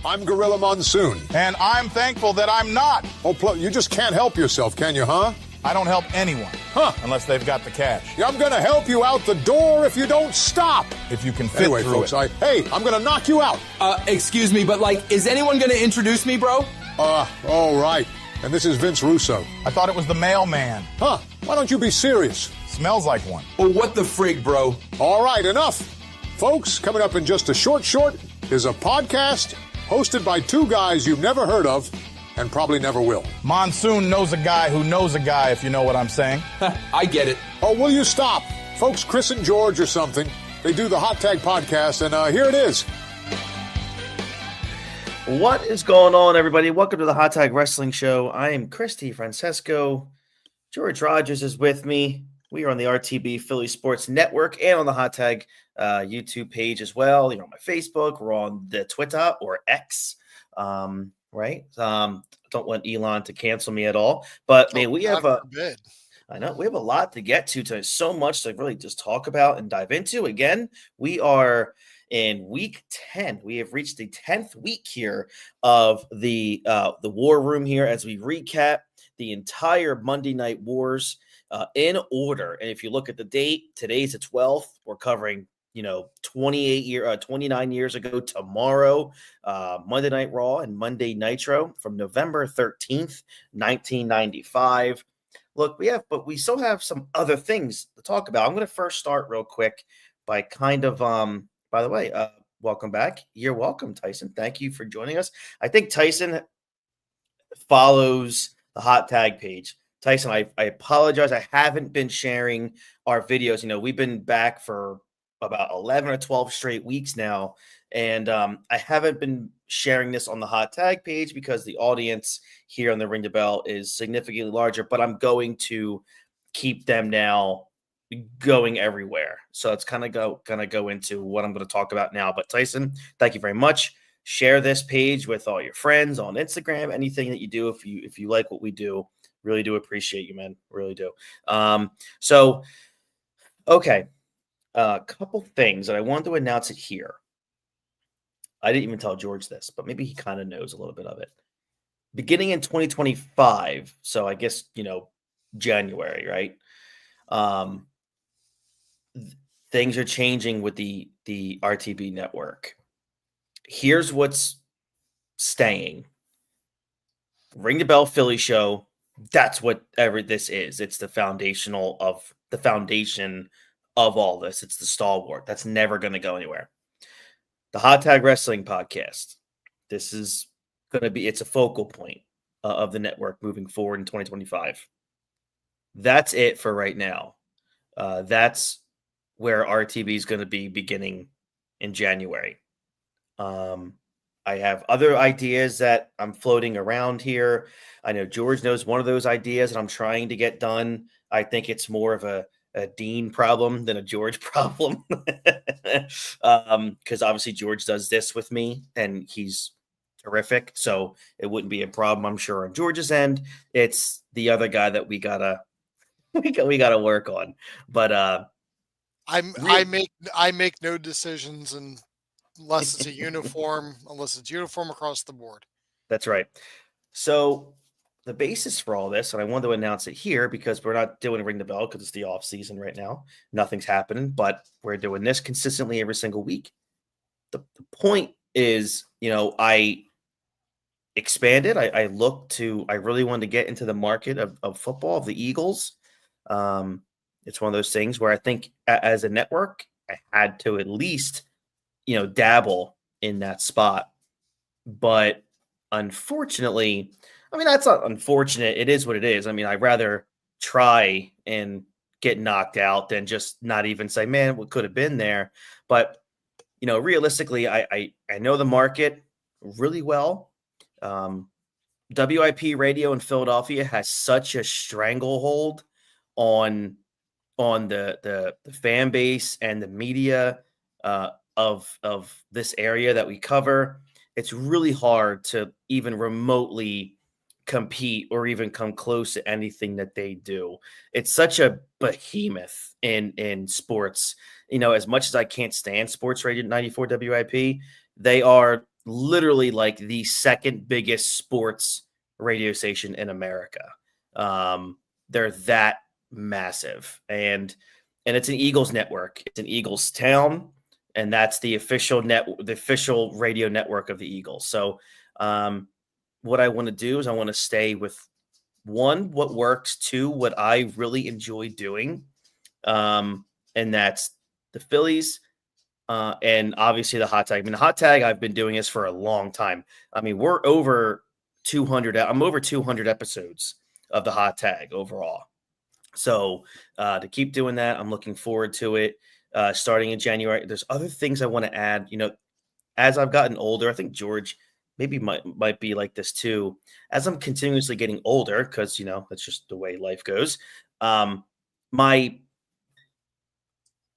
I'm Gorilla Monsoon. And I'm thankful that I'm not. Oh, you just can't help yourself, can you, huh? I don't help anyone. Huh. Unless they've got the cash. Yeah, I'm going to help you out the door if you don't stop. If you can fit anyway, through folks, it. I'm going to knock you out. Excuse me, but, is anyone going to introduce me, bro? All right. And this is Vince Russo. I thought it was the mailman. Huh. Why don't you be serious? Smells like one. Well, what the frig, bro? All right, enough. Folks, coming up in just a short is a podcast hosted by two guys you've never heard of and probably never will. Monsoon knows a guy who knows a guy, if you know what I'm saying. I get it. Oh, will you stop? Folks, Chris and George or something, they do the Hot Tag podcast, and here it is. What is going on, everybody? Welcome to the Hot Tag Wrestling Show. I am Christy Francesco. George Rogers is with me. We are on the RTB Philly Sports Network and on the Hot Tag YouTube page as well. You're on my Facebook. We're on the Twitter or X, right? Don't want Elon to cancel me at all. But man, we have I know we have a lot to get to today. So much to really just talk about and dive into. Again, we are in week 10. We have reached the 10th week here of the War Room here as we recap the entire Monday Night Wars in order. And if you look at the date, today's the 12th. We're covering 29 years ago tomorrow, Monday Night Raw and Monday Nitro from November 13th, 1995. Look, we still have some other things to talk about. I'm going to first start real quick by kind of, by the way, welcome back. You're welcome, Tyson. Thank you for joining us. I think Tyson follows the Hot Tag page. Tyson, I apologize. I haven't been sharing our videos. We've been back for about 11 or 12 straight weeks now. And I haven't been sharing this on the Hot Tag page because the audience here on the Ring the Bell is significantly larger, but I'm going to keep them now going everywhere. So it's kind of going to go into what I'm going to talk about now. But Tyson, thank you very much. Share this page with all your friends on Instagram, anything that you do. If you like what we do, really do appreciate you, man. Really do. Okay. A couple things that I wanted to announce it here. I didn't even tell George this, but maybe he kind of knows a little bit of it. Beginning in 2025, so I guess, January, right? Things are changing with the RTB network. Here's what's staying. Ring the Bell Philly show. That's whatever this is. It's the foundation of all this. It's the stalwart. That's never going to go anywhere. The Hot Tag Wrestling podcast. This is going to be, it's a focal point of the network moving forward in 2025. That's it for right now. That's where RTB is going to be beginning in January. I have other ideas that I'm floating around here. I know George knows one of those ideas that I'm trying to get done. I think it's more of a Dean problem than a George problem. Because obviously George does this with me and he's terrific. So it wouldn't be a problem, I'm sure, on George's end. It's the other guy that we gotta work on. But I make no decisions unless it's uniform across the board. That's right. So the basis for all this, and I wanted to announce it here because we're not doing Ring the Bell because it's the off season right now. Nothing's happening, but we're doing this consistently every single week. The point is, I expanded. I really wanted to get into the market of football, of the Eagles. It's one of those things where I think as a network, I had to at least, dabble in that spot. But unfortunately, that's not unfortunate. It is what it is. I'd rather try and get knocked out than just not even say, man, what could have been there. But, realistically, I know the market really well. WIP radio in Philadelphia has such a stranglehold on the fan base and the media of this area that we cover. It's really hard to even remotely compete or even come close to anything that they do. It's such a behemoth in sports. As much as I can't stand Sports Radio 94 WIP, they are literally like the second biggest sports radio station in America. They're that massive, and it's an Eagles network. It's an Eagles town, and that's the official radio network of the Eagles. So, what I want to do is I want to stay with one, what works, two, what I really enjoy doing, and that's the Phillies. And obviously the hot tag. I mean, the hot tag, I've been doing this for a long time. I mean, we're over 200. I'm over 200 episodes of the hot tag overall. So to keep doing that, I'm looking forward to it. Starting in January, there's other things I want to add. As I've gotten older, I think George maybe might be like this too. As I'm continuously getting older, because that's just the way life goes. My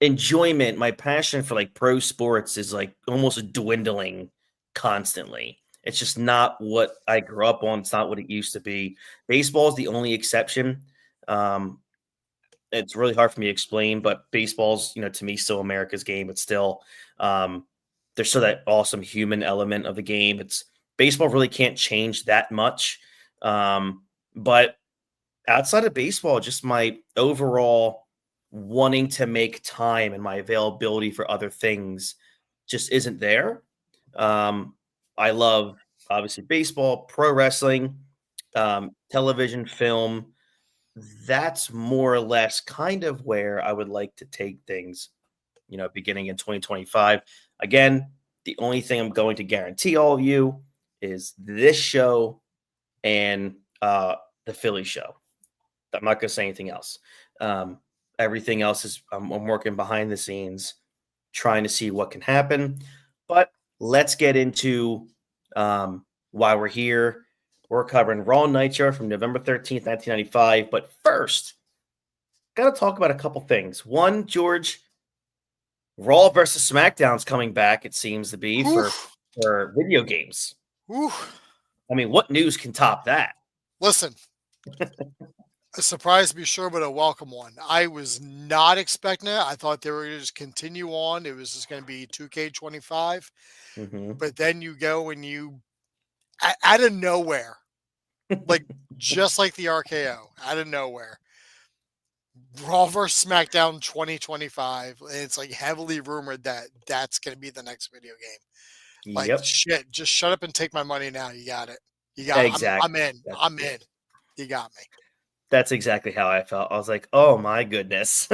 enjoyment, my passion for like pro sports is like almost dwindling constantly. It's just not what I grew up on. It's not what it used to be. Baseball is the only exception. It's really hard for me to explain, but baseball's, to me, still America's game. It's still, there's still that awesome human element of the game. Baseball really can't change that much. But outside of baseball, just my overall wanting to make time and my availability for other things just isn't there. I love, obviously, baseball, pro wrestling, television, film. That's more or less kind of where I would like to take things, beginning in 2025. Again, the only thing I'm going to guarantee all of you is this show and the Philly show. I'm not going to say anything else. Everything else is I'm working behind the scenes, trying to see what can happen. But let's get into why we're here. We're covering Raw Nitro from November 13th, 1995. But first, got to talk about a couple things. One, George, Raw versus SmackDown's coming back, it seems to be, for video games. Oof. I mean, what news can top that? Listen, a surprise to be sure, but a welcome one. I was not expecting it. I thought they were going to just continue on. It was just going to be 2K25. Mm-hmm. But then you go and out of nowhere, like just like the RKO, out of nowhere, Raw vs. SmackDown 2025. And it's like heavily rumored that that's going to be the next video game. Like, Yep. shit, just shut up and take my money now. You got it. You got Exactly. I'm in. I'm in. You got me. That's exactly how I felt. I was like, oh my goodness.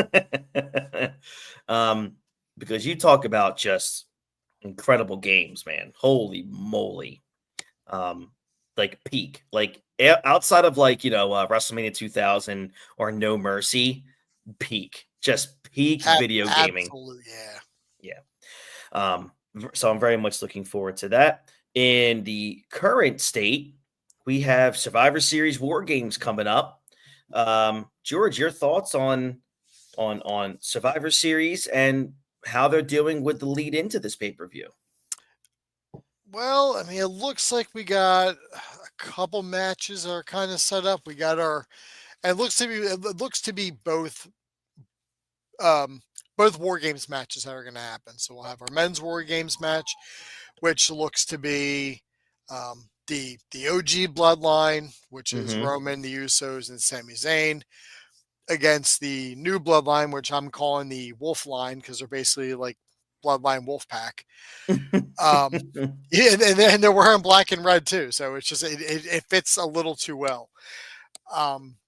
Because you talk about just incredible games, man. Holy moly. Like peak. Like outside of like, WrestleMania 2000 or No Mercy, peak. Just peak video gaming. Absolutely, yeah. So I'm very much looking forward to that. In the current state, we have Survivor Series War Games coming up. George, your thoughts on Survivor Series and how they're doing with the lead into this pay-per-view? Well, I mean, it looks like we got a couple matches that are kind of set up. We got it looks to be both War Games matches that are going to happen. So we'll have our men's War Games match, which looks to be the OG bloodline, which is Roman, the Usos, and Sami Zayn, against the new bloodline, which I'm calling the Wolf line because they're basically like bloodline wolf pack. Yeah, and they're wearing black and red too, so it's just it fits a little too well.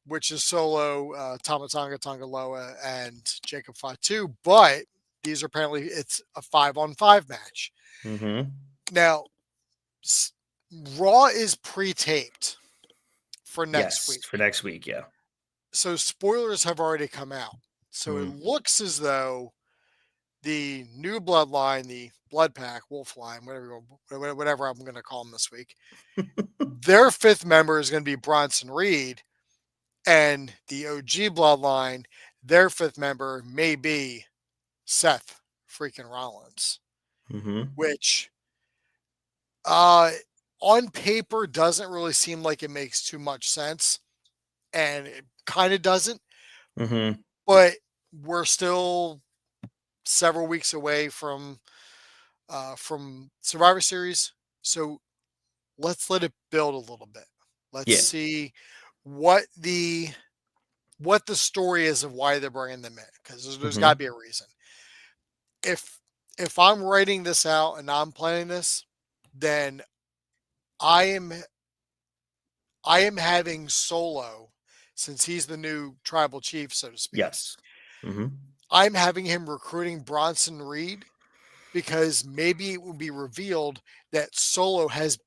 Which is Solo, Tama Tonga Loa, and Jacob Fatu, but these are apparently it's a 5-on-5 match. Now, Raw is pre-taped for next week. For next week, yeah. So spoilers have already come out. So it looks as though the new bloodline, the Blood Pack, Wolf line, whatever I'm going to call them this week, their fifth member is going to be Bronson Reed, and the OG bloodline, their fifth member may be Seth freaking Rollins, which on paper doesn't really seem like it makes too much sense, and it kind of doesn't. But we're still several weeks away from Survivor Series, So let's let it build a little bit. Let's Yeah. see what the story is of why they're bringing them in, because there's got to be a reason. If I'm writing this out and I'm planning this, then I am having Solo, since he's the new tribal chief, so to speak. Yes. Mm-hmm. I'm having him recruiting Bronson Reed, because maybe it will be revealed that Solo has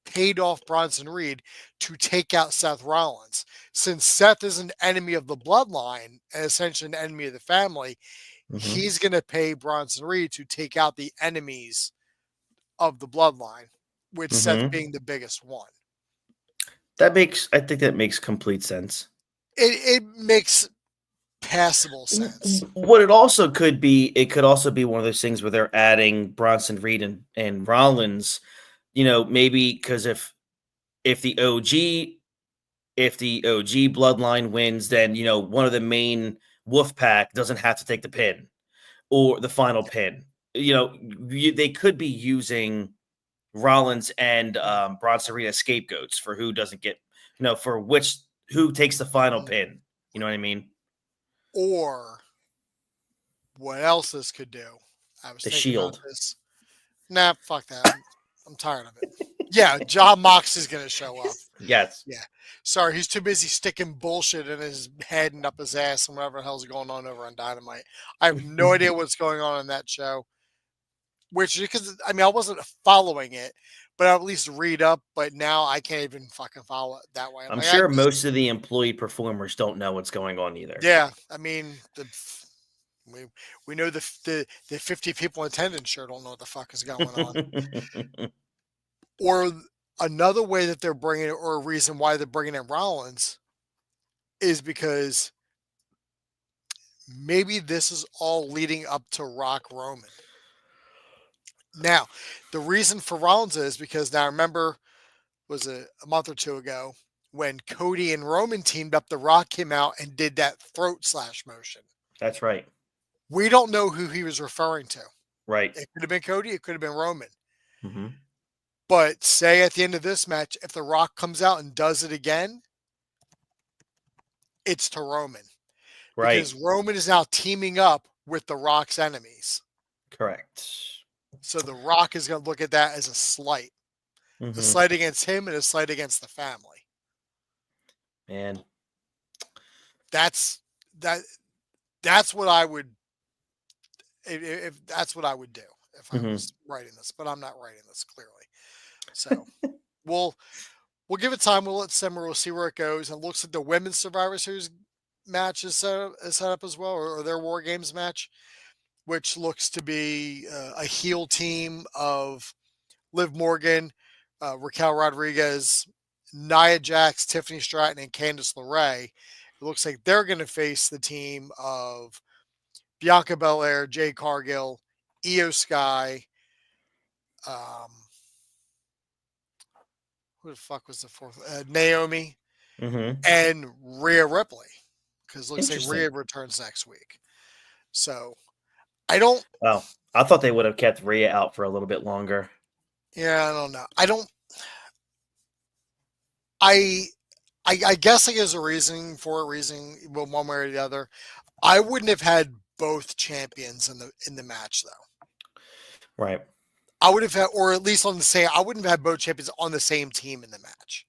paid off Bronson Reed to take out Seth Rollins. Since Seth is an enemy of the bloodline and essentially an enemy of the family, he's going to pay Bronson Reed to take out the enemies of the bloodline, with Seth being the biggest one. I think that makes complete sense. It makes passable sense. What it also could be, it could also be one of those things where they're adding Bronson Reed and Rollins, maybe because if the OG bloodline wins, then one of the main Wolf Pack doesn't have to take the pin or the final pin. They could be using Rollins and Bronson Reed as scapegoats for who doesn't get, who takes the final pin. You know what I mean? Or what else this could do? I was The thinking Shield. about this. Nah, fuck that. I'm tired of it. Yeah, John Mox is going to show up. Yes. Yeah. Sorry, he's too busy sticking bullshit in his head and up his ass and whatever the hell's going on over on Dynamite. I have no idea what's going on in that show. Because I wasn't following it, but I'll at least read up. But now I can't even fucking follow it that way. I'm sure most of the employee performers don't know what's going on either. Yeah, we know the 50 people in attendance sure don't know what the fuck is going on. Or another way that they're bringing it, or a reason why they're bringing in Rollins, is because maybe this is all leading up to Rock Roman. Now, the reason for Rollins is because, now remember, was a month or two ago when Cody and Roman teamed up, The Rock came out and did that throat slash motion. That's right. We don't know who he was referring to. Right. It could have been Cody. It could have been Roman. Mm-hmm. But say at the end of this match, if The Rock comes out and does it again, it's to Roman. Right. Because Roman is now teaming up with The Rock's enemies. Correct. So The Rock is going to look at that as a slight. A slight against him and a slight against the family. Man. That's what I would, if that's what I would do if I was writing this, but I'm not writing this, clearly. So we'll give it time. We'll let simmer. We'll see where it goes. And it looks like the women's Survivor Series match is set up as well, or their War Games match, which looks to be a heel team of Liv Morgan, Raquel Rodriguez, Nia Jax, Tiffany Stratton, and Candice LeRae. It looks like they're going to face the team of Bianca Belair, Jade Cargill, Io Sky. Who the fuck was the fourth? Naomi and Rhea Ripley, because it looks like Rhea returns next week. So I don't. Well, I thought they would have kept Rhea out for a little bit longer. Yeah, I don't know. I guess there's a reason for one way or the other. I wouldn't have had both champions in the match though. Right. I would have had, or at least I wouldn't have had both champions on the same team in the match.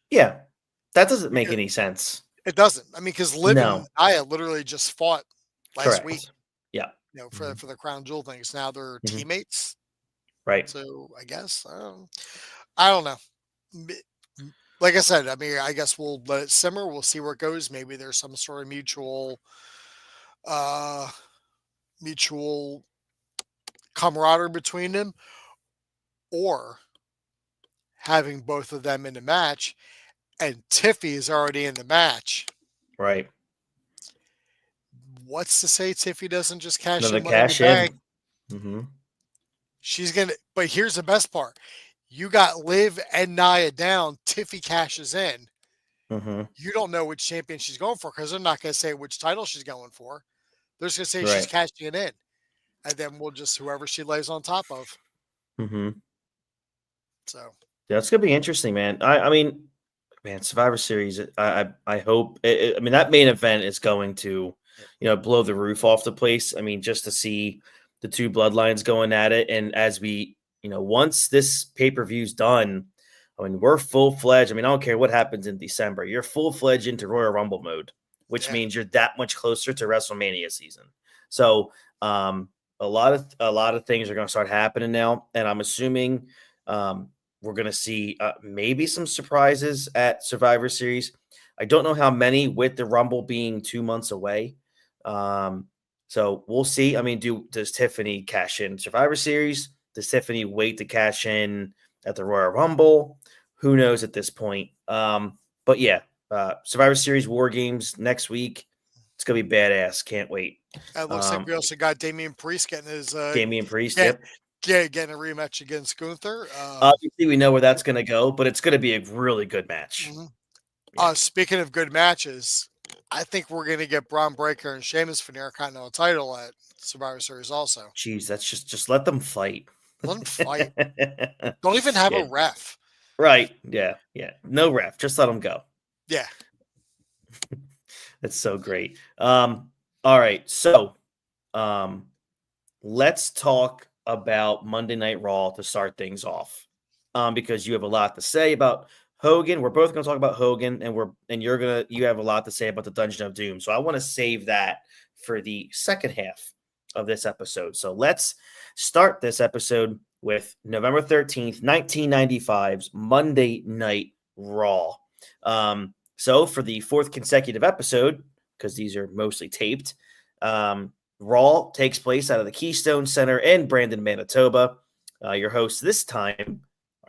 Yeah. That doesn't make any sense. It doesn't. I mean, because Liv and Nia literally just fought last week. Yeah. For the crown jewel things. Now they're teammates. Right. So I guess I don't know. Like I said, I mean, I guess we'll let it simmer. We'll see where it goes. Maybe there's some sort of mutual camaraderie between them, or having both of them in the match, and Tiffy is already in the match. Right. What's to say Tiffy doesn't just cash Another in Money in the Bank? She's gonna. But here's the best part: you got Liv and Nia down. Tiffy cashes in. You don't know which champion she's going for, because they're not going to say which title she's going for. They're just going to say she's cashing it in, and then we'll just whoever she lays on top of. So Yeah, it's gonna be interesting, man. I mean, man, Survivor Series. I hope. I mean, that main event is going to, blow the roof off the place. I mean, just to see the two bloodlines going at it, and as we, once this pay-per-view's done, I mean, we're full-fledged. I mean, I don't care what happens in December. You're full-fledged into Royal Rumble mode, which means you're that much closer to WrestleMania season. So, a lot of things are going to start happening now, and I'm assuming we're going to see maybe some surprises at Survivor Series. I don't know how many, with the Rumble being 2 months away. So we'll see. I mean, does Tiffany cash in Survivor Series? Does Tiffany wait to cash in at the Royal Rumble? Who knows at this point? But yeah, Survivor Series War Games next week. It's gonna be badass. Can't wait. it looks like we also got Damian Priest getting his Damian Priest. getting a rematch against Gunther. Obviously, we know where that's gonna go, but it's gonna be a really good match. Speaking of good matches, I think we're gonna get Braun Breaker and Sheamus for the Intercontinental title at Survivor Series also. Jeez, that's just let them fight. Let them fight. Don't even have a ref. Right. Yeah. No ref. Just let them go. Yeah. That's so great. All right. So let's talk about Monday Night Raw to start things off. Because you have a lot to say about Hogan. We're both going to talk about Hogan, and you have a lot to say about the Dungeon of Doom. So I want to save that for the second half of this episode. So let's start this episode with November 13th, 1995's Monday Night Raw. So for the fourth consecutive episode, because these are mostly taped, Raw takes place out of the Keystone Center in Brandon, Manitoba. Your hosts this time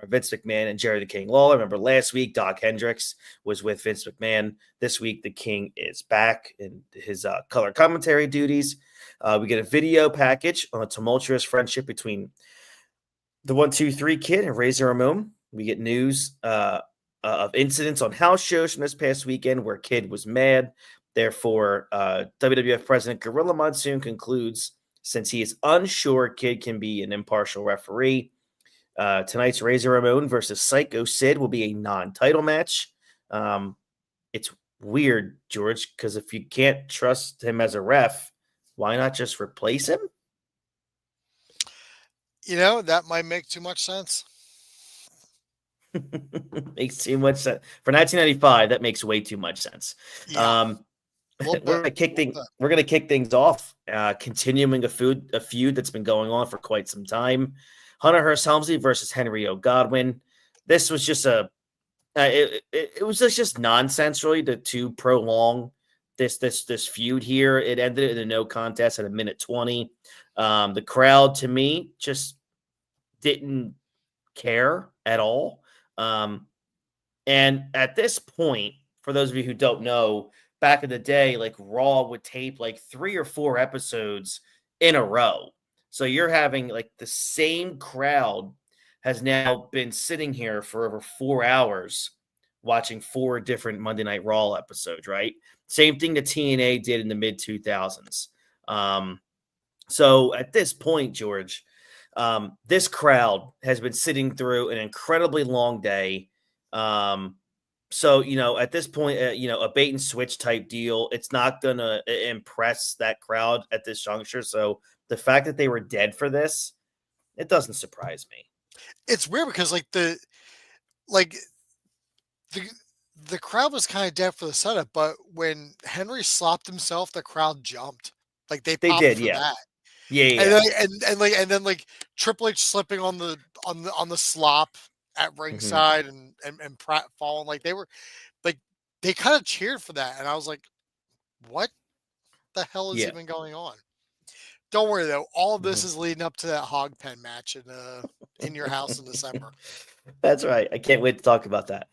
are Vince McMahon and Jerry the King Lawler. Remember last week, Doc Hendricks was with Vince McMahon. This week, the King is back in his color commentary duties. We get a video package on a tumultuous friendship between the 1-2-3 Kid and Razor Ramon. We get news of incidents on house shows from this past weekend where Kid was mad. Therefore, WWF President Gorilla Monsoon concludes, since he is unsure Kid can be an impartial referee, tonight's Razor Ramon versus Psycho Sid will be a non-title match. It's weird, George, because if you can't trust him as a ref, why not just replace him? That might make too much sense. Makes too much sense. For 1995, that makes way too much sense. Yeah. We're gonna kick things off, continuing a feud that's been going on for quite some time. Hunter Hearst Helmsley versus Henry O. Godwin. This was just it was just nonsense, really, to prolong this feud here. It ended in a no contest at a minute 20. The crowd, to me, just didn't care at all. And at this point, for those of you who don't know, back in the day, like Raw would tape like 3 or 4 episodes in a row. So you're having like the same crowd has now been sitting here for over 4 hours watching 4 different Monday Night Raw episodes, right? Same thing that TNA did in the mid 2000s. So at this point, George, this crowd has been sitting through an incredibly long day. So, at this point, a bait and switch type deal, it's not going to impress that crowd at this juncture. So the fact that they were dead for this, it doesn't surprise me. It's weird because the crowd was kind of dead for the setup, but when Henry slopped himself, the crowd jumped. Like they popped did, for yeah. that. Yeah. And then Triple H slipping on the slop at ringside and Pratt falling, like they were like they kind of cheered for that, and I was like, what the hell is even going on? Don't worry though, all of this is leading up to that hog pen match in your house in December. That's right. I can't wait to talk about that.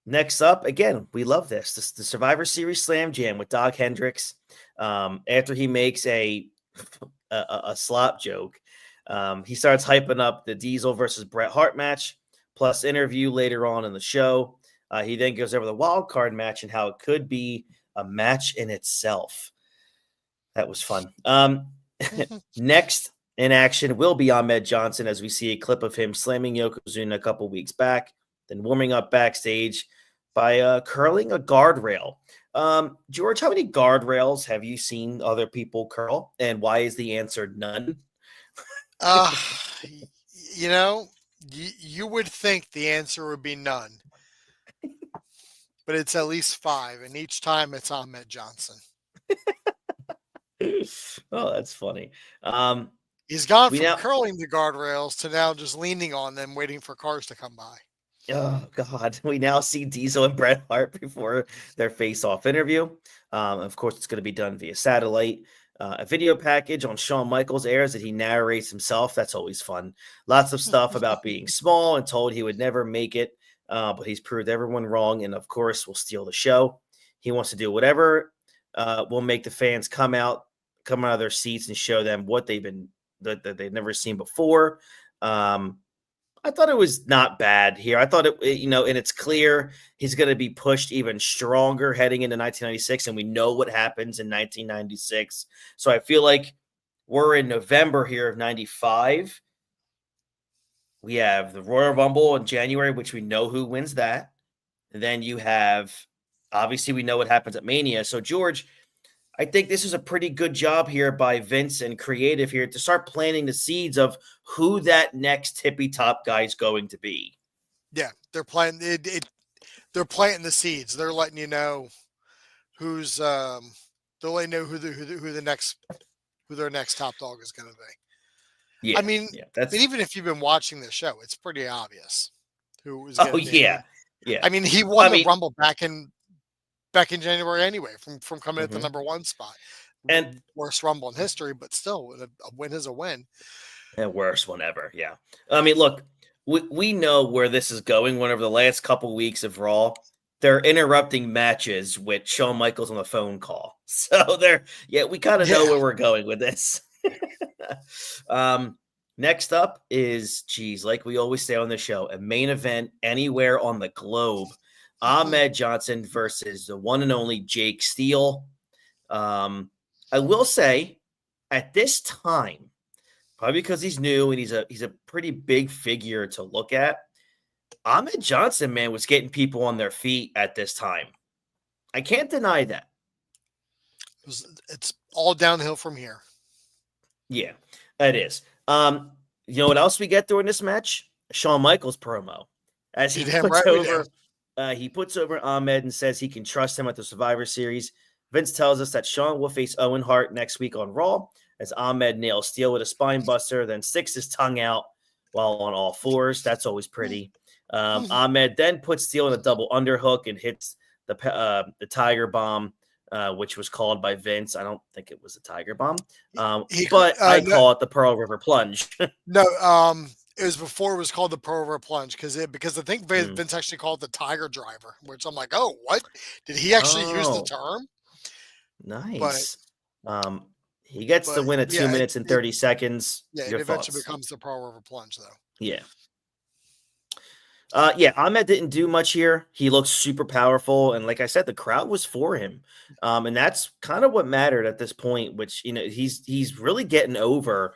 Next up, again, we love this. This the Survivor Series Slam Jam with Doc Hendricks. After he makes a slop joke, he starts hyping up the Diesel versus Bret Hart match, plus interview later on in the show. He then goes over the wild card match and how it could be a match in itself. That was fun. Next, In action will be Ahmed Johnson, as we see a clip of him slamming Yokozuna a couple weeks back, then warming up backstage by curling a guardrail. George, how many guardrails have you seen other people curl, and why is the answer none? Uh, you know, you would think the answer would be none, but it's at least 5, and each time it's Ahmed Johnson. Oh, that's funny. He's gone We from now curling the guardrails to now just leaning on them, waiting for cars to come by. Oh God, we now see Diesel and Bret Hart before their face-off interview. Of course, it's going to be done via satellite. A video package on Shawn Michaels airs that he narrates himself. That's always fun. Lots of stuff about being small and told he would never make it, but he's proved everyone wrong, and of course, will steal the show. He wants to do whatever will make the fans come out of their seats and show them what that they've never seen before. I thought it was not bad here. I thought and it's clear he's going to be pushed even stronger heading into 1996, and we know what happens in 1996. So I feel like we're in November here of 95. We have the Royal Rumble in January, which we know who wins that. And then you have, obviously, we know what happens at Mania. So, George, I think this is a pretty good job here by Vince and creative here to start planting the seeds of who that next tippy top guy is going to be. Yeah, they're planting they're planting the seeds. They're letting you know who's they're letting you know who their next top dog is going to be. Yeah, I mean, that's even if you've been watching the show, it's pretty obvious who was. Oh yeah. I mean, he won the Rumble back in January anyway, from coming at the number 1 spot. And worst Rumble in history, but still, a win is a win. And worst one ever. Yeah. I mean, look, we know where this is going. Whenever the last couple weeks of Raw, they're interrupting matches with Shawn Michaels on the phone call. So we kind of know where we're going with this. Next up is, like we always say on the show, a main event anywhere on the globe. Ahmed Johnson versus the one and only Jake Steele. I will say, at this time, probably because he's new and he's a pretty big figure to look at, Ahmed Johnson, man, was getting people on their feet at this time. I can't deny that. It's all downhill from here. Yeah, it is. You know what else we get during this match? Shawn Michaels promo. As he puts over Ahmed and says he can trust him at the Survivor Series. Vince tells us that Shawn will face Owen Hart next week on Raw, as Ahmed nails Steele with a spine buster, then sticks his tongue out while on all fours. That's always pretty. Ahmed then puts Steele in a double underhook and hits the Tiger Bomb, which was called by Vince. I don't think it was a Tiger Bomb, but I call it the Pearl River Plunge. No, it was before it was called the Pearl River Plunge because I think Vince actually called it the Tiger Driver, which I'm like, oh, what? Did he actually use the term? Nice. But, he gets the win at 2 minutes and 30 seconds. Yeah, it eventually becomes the Pearl River Plunge, though. Yeah. Ahmed didn't do much here. He looked super powerful, and like I said, the crowd was for him, and that's kind of what mattered at this point. Which he's really getting over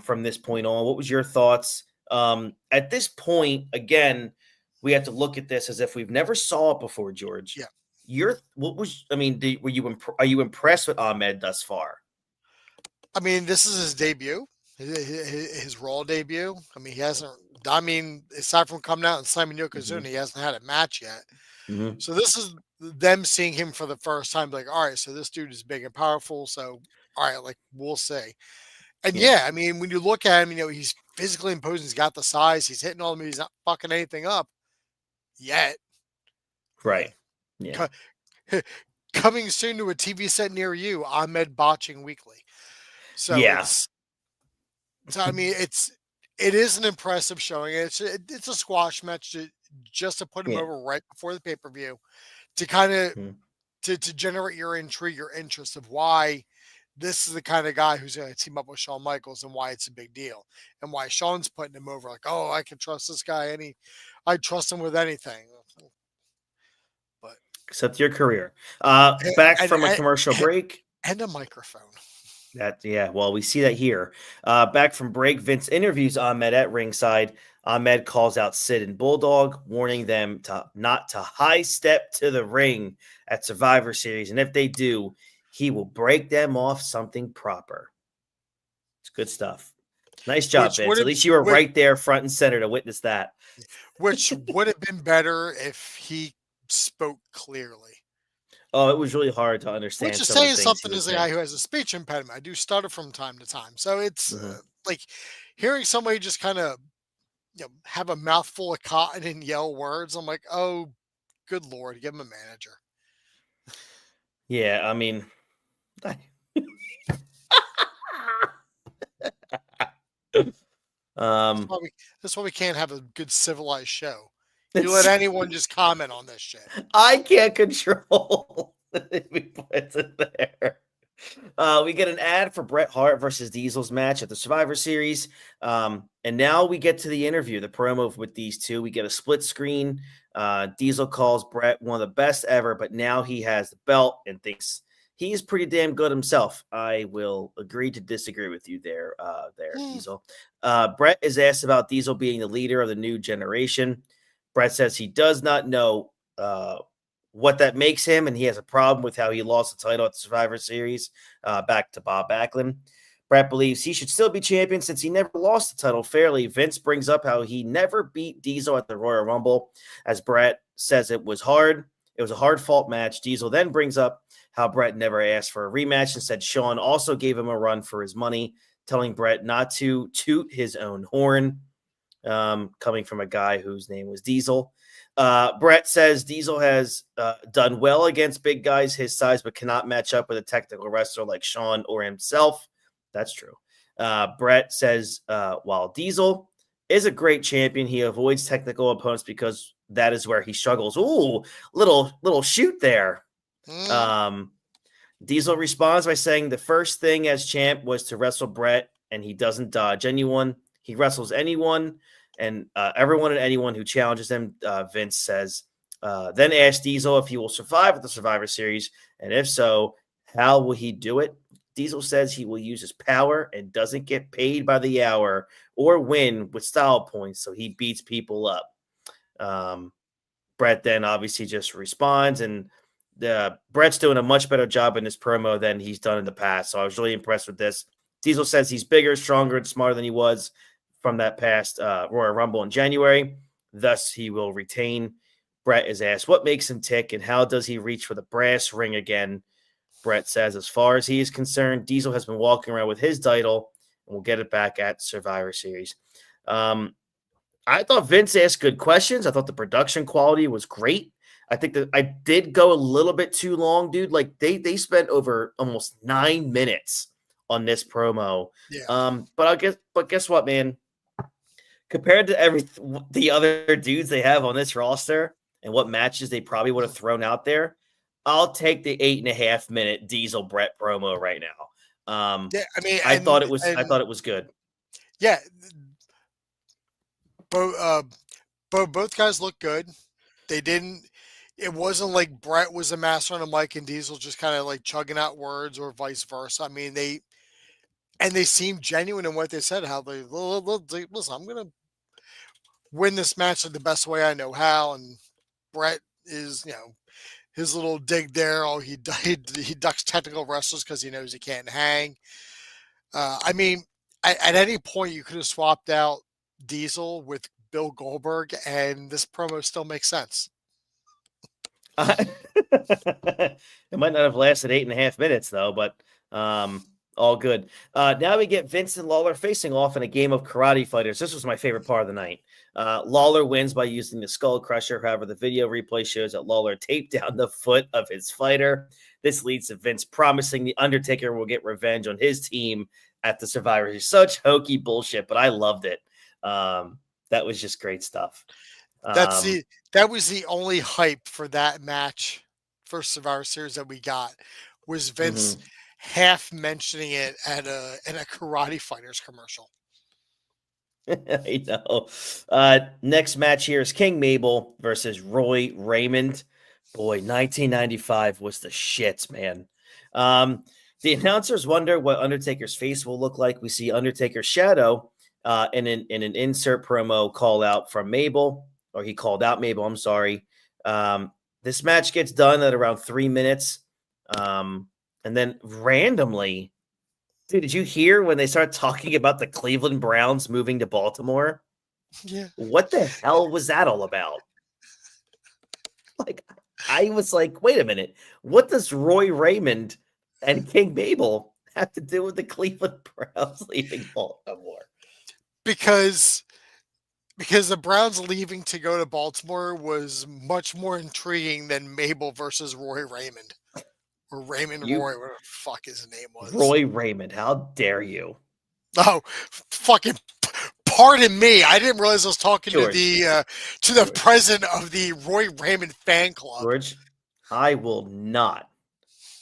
from this point on. What was your thoughts at this point? Again, we have to look at this as if we've never saw it before, George. Yeah. Are you impressed with Ahmed thus far? I mean, this is his debut, his Raw debut. I mean, he hasn't. I mean, aside from coming out and slamming Yokozuna, he hasn't had a match yet. So this is them seeing him for the first time. Like, all right, so this dude is big and powerful. So, all right, like we'll see. And I mean, when you look at him, he's physically imposing. He's got the size. He's hitting all the moves. He's not fucking anything up yet. Right. Yeah. Coming soon to a TV set near you, Ahmed Botching Weekly. So I mean, it is an impressive showing. It's a squash match just to put him over right before the pay-per-view to kind of to generate your intrigue, your interest of why this is the kind of guy who's going to team up with Shawn Michaels and why it's a big deal and why Shawn's putting him over. Like, oh, I can trust this guy. I trust him with anything. Except your career. Back from a commercial break. And a microphone. Well, we see that here. Back from break, Vince interviews Ahmed at ringside. Ahmed calls out Sid and Bulldog, warning them to not to high step to the ring at Survivor Series, and if they do, he will break them off something proper. It's good stuff. Nice job, Which Vince. would At have least you were which, right there, front and center, to witness that. which would have been better if he spoke clearly. Oh, it was really hard to Which understand is some of the saying things he something was as a saying. guy who has a speech impediment. I do stutter from time to time, so it's Mhm. like hearing somebody just kind of have a mouthful of cotton and yell words. I'm like, oh, good lord, give him a manager. Yeah, I mean, That's um, why we. That's why we can't have a good civilized show. You let it's anyone just comment on this shit. I can't control if he puts it there. We get an ad for Bret Hart versus Diesel's match at the Survivor Series. And now we get to the interview, the promo with these two. We get a split screen. Diesel calls Bret one of the best ever, but now he has the belt and thinks he's pretty damn good himself. I will agree to disagree with you there, Hmm. Diesel. Bret is asked about Diesel being the leader of the new generation. Bret says he does not know what that makes him, and he has a problem with how he lost the title at the Survivor Series back to Bob Backlund. Bret believes he should still be champion since he never lost the title fairly. Vince brings up how he never beat Diesel at the Royal Rumble, as Bret says it was hard. It was a hard-fought match. Diesel then brings up how Bret never asked for a rematch and said Shawn also gave him a run for his money, telling Bret not to toot his own horn, coming from a guy whose name was Diesel. Bret says Diesel has done well against big guys his size, but cannot match up with a technical wrestler like Shawn or himself. That's true. Bret says while Diesel is a great champion, he avoids technical opponents because that is where he struggles. Ooh, little shoot there. Hmm. Diesel responds by saying the first thing as champ was to wrestle Bret, and he doesn't dodge anyone. He wrestles anyone and everyone and anyone who challenges him, Vince says. Then asks Diesel if he will survive at the Survivor Series, and if so, how will he do it? Diesel says he will use his power and doesn't get paid by the hour or win with style points, so he beats people up. Bret then obviously just responds, and Bret's doing a much better job in this promo than he's done in the past. So I was really impressed with this. Diesel says he's bigger, stronger, and smarter than he was from that past Royal Rumble in January. Thus, he will retain. Bret is asked what makes him tick and how does he reach for the brass ring again. Bret says, as far as he is concerned, Diesel has been walking around with his title and will get it back at Survivor Series. I thought Vince asked good questions. I thought the production quality was great. I think that I did go a little bit too long, dude. Like they spent over almost 9 minutes on this promo. Yeah. But guess what, man? Compared to the other dudes they have on this roster and what matches they probably would have thrown out there, I'll take the 8.5 minute Diesel Bret promo right now. Yeah. I mean, I thought it was good. yeah, both guys look good. They didn't. It wasn't like Bret was a master on a mic and Diesel just kind of like chugging out words or vice versa. I mean, they seemed genuine in what they said. How they listen. I'm gonna win this match the best way I know how. And Bret is, his little dig there. Oh, he ducks technical wrestlers because he knows he can't hang. I mean, at any point you could have swapped out Diesel with Bill Goldberg, and this promo still makes sense. It might not have lasted 8.5 minutes though, but all good. Now we get Vince and Lawler facing off in a game of karate fighters. This was my favorite part of the night. Lawler wins by using the skull crusher. However, the video replay shows that Lawler taped down the foot of his fighter. This leads to Vince promising the Undertaker will get revenge on his team at the Survivor Series. Such hokey bullshit, but I loved it. That was just great stuff. That was the only hype for that match for Survivor Series that we got was Vince half mentioning it in a karate fighters commercial. I know. Next match here is King Mabel versus Roy Raymond. Boy, 1995 was the shits, man. The announcers wonder what Undertaker's face will look like. We see Undertaker's shadow in an insert promo call out from Mabel, or he called out Mabel. I'm sorry. This match gets done at around 3 minutes. And then randomly, dude, did you hear when they started talking about the Cleveland Browns moving to Baltimore? Yeah. What the hell was that all about? Like, I was like, wait a minute. What does Roy Raymond and King Mabel have to do with the Cleveland Browns leaving Baltimore? Because the Browns leaving to go to Baltimore was much more intriguing than Mabel versus Roy Raymond. Or Raymond Roy, whatever the fuck his name was. Roy Raymond, how dare you? Oh, fucking pardon me. I didn't realize I was talking George. to the president of the Roy Raymond fan club. George, I will not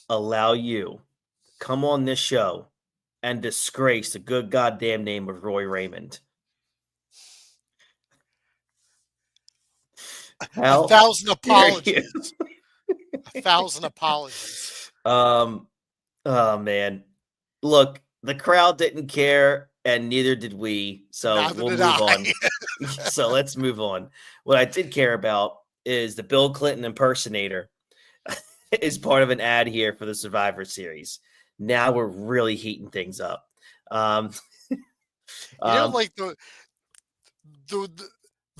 allow you to come on this show and disgrace the good goddamn name of Roy Raymond. How 1,000 dare apologies. you? 1,000 apologies. Oh man. Look, the crowd didn't care, and neither did we. So Neither we'll did move I. on. So let's move on. What I did care about is the Bill Clinton impersonator is part of an ad here for the Survivor Series. Now we're really heating things up. Like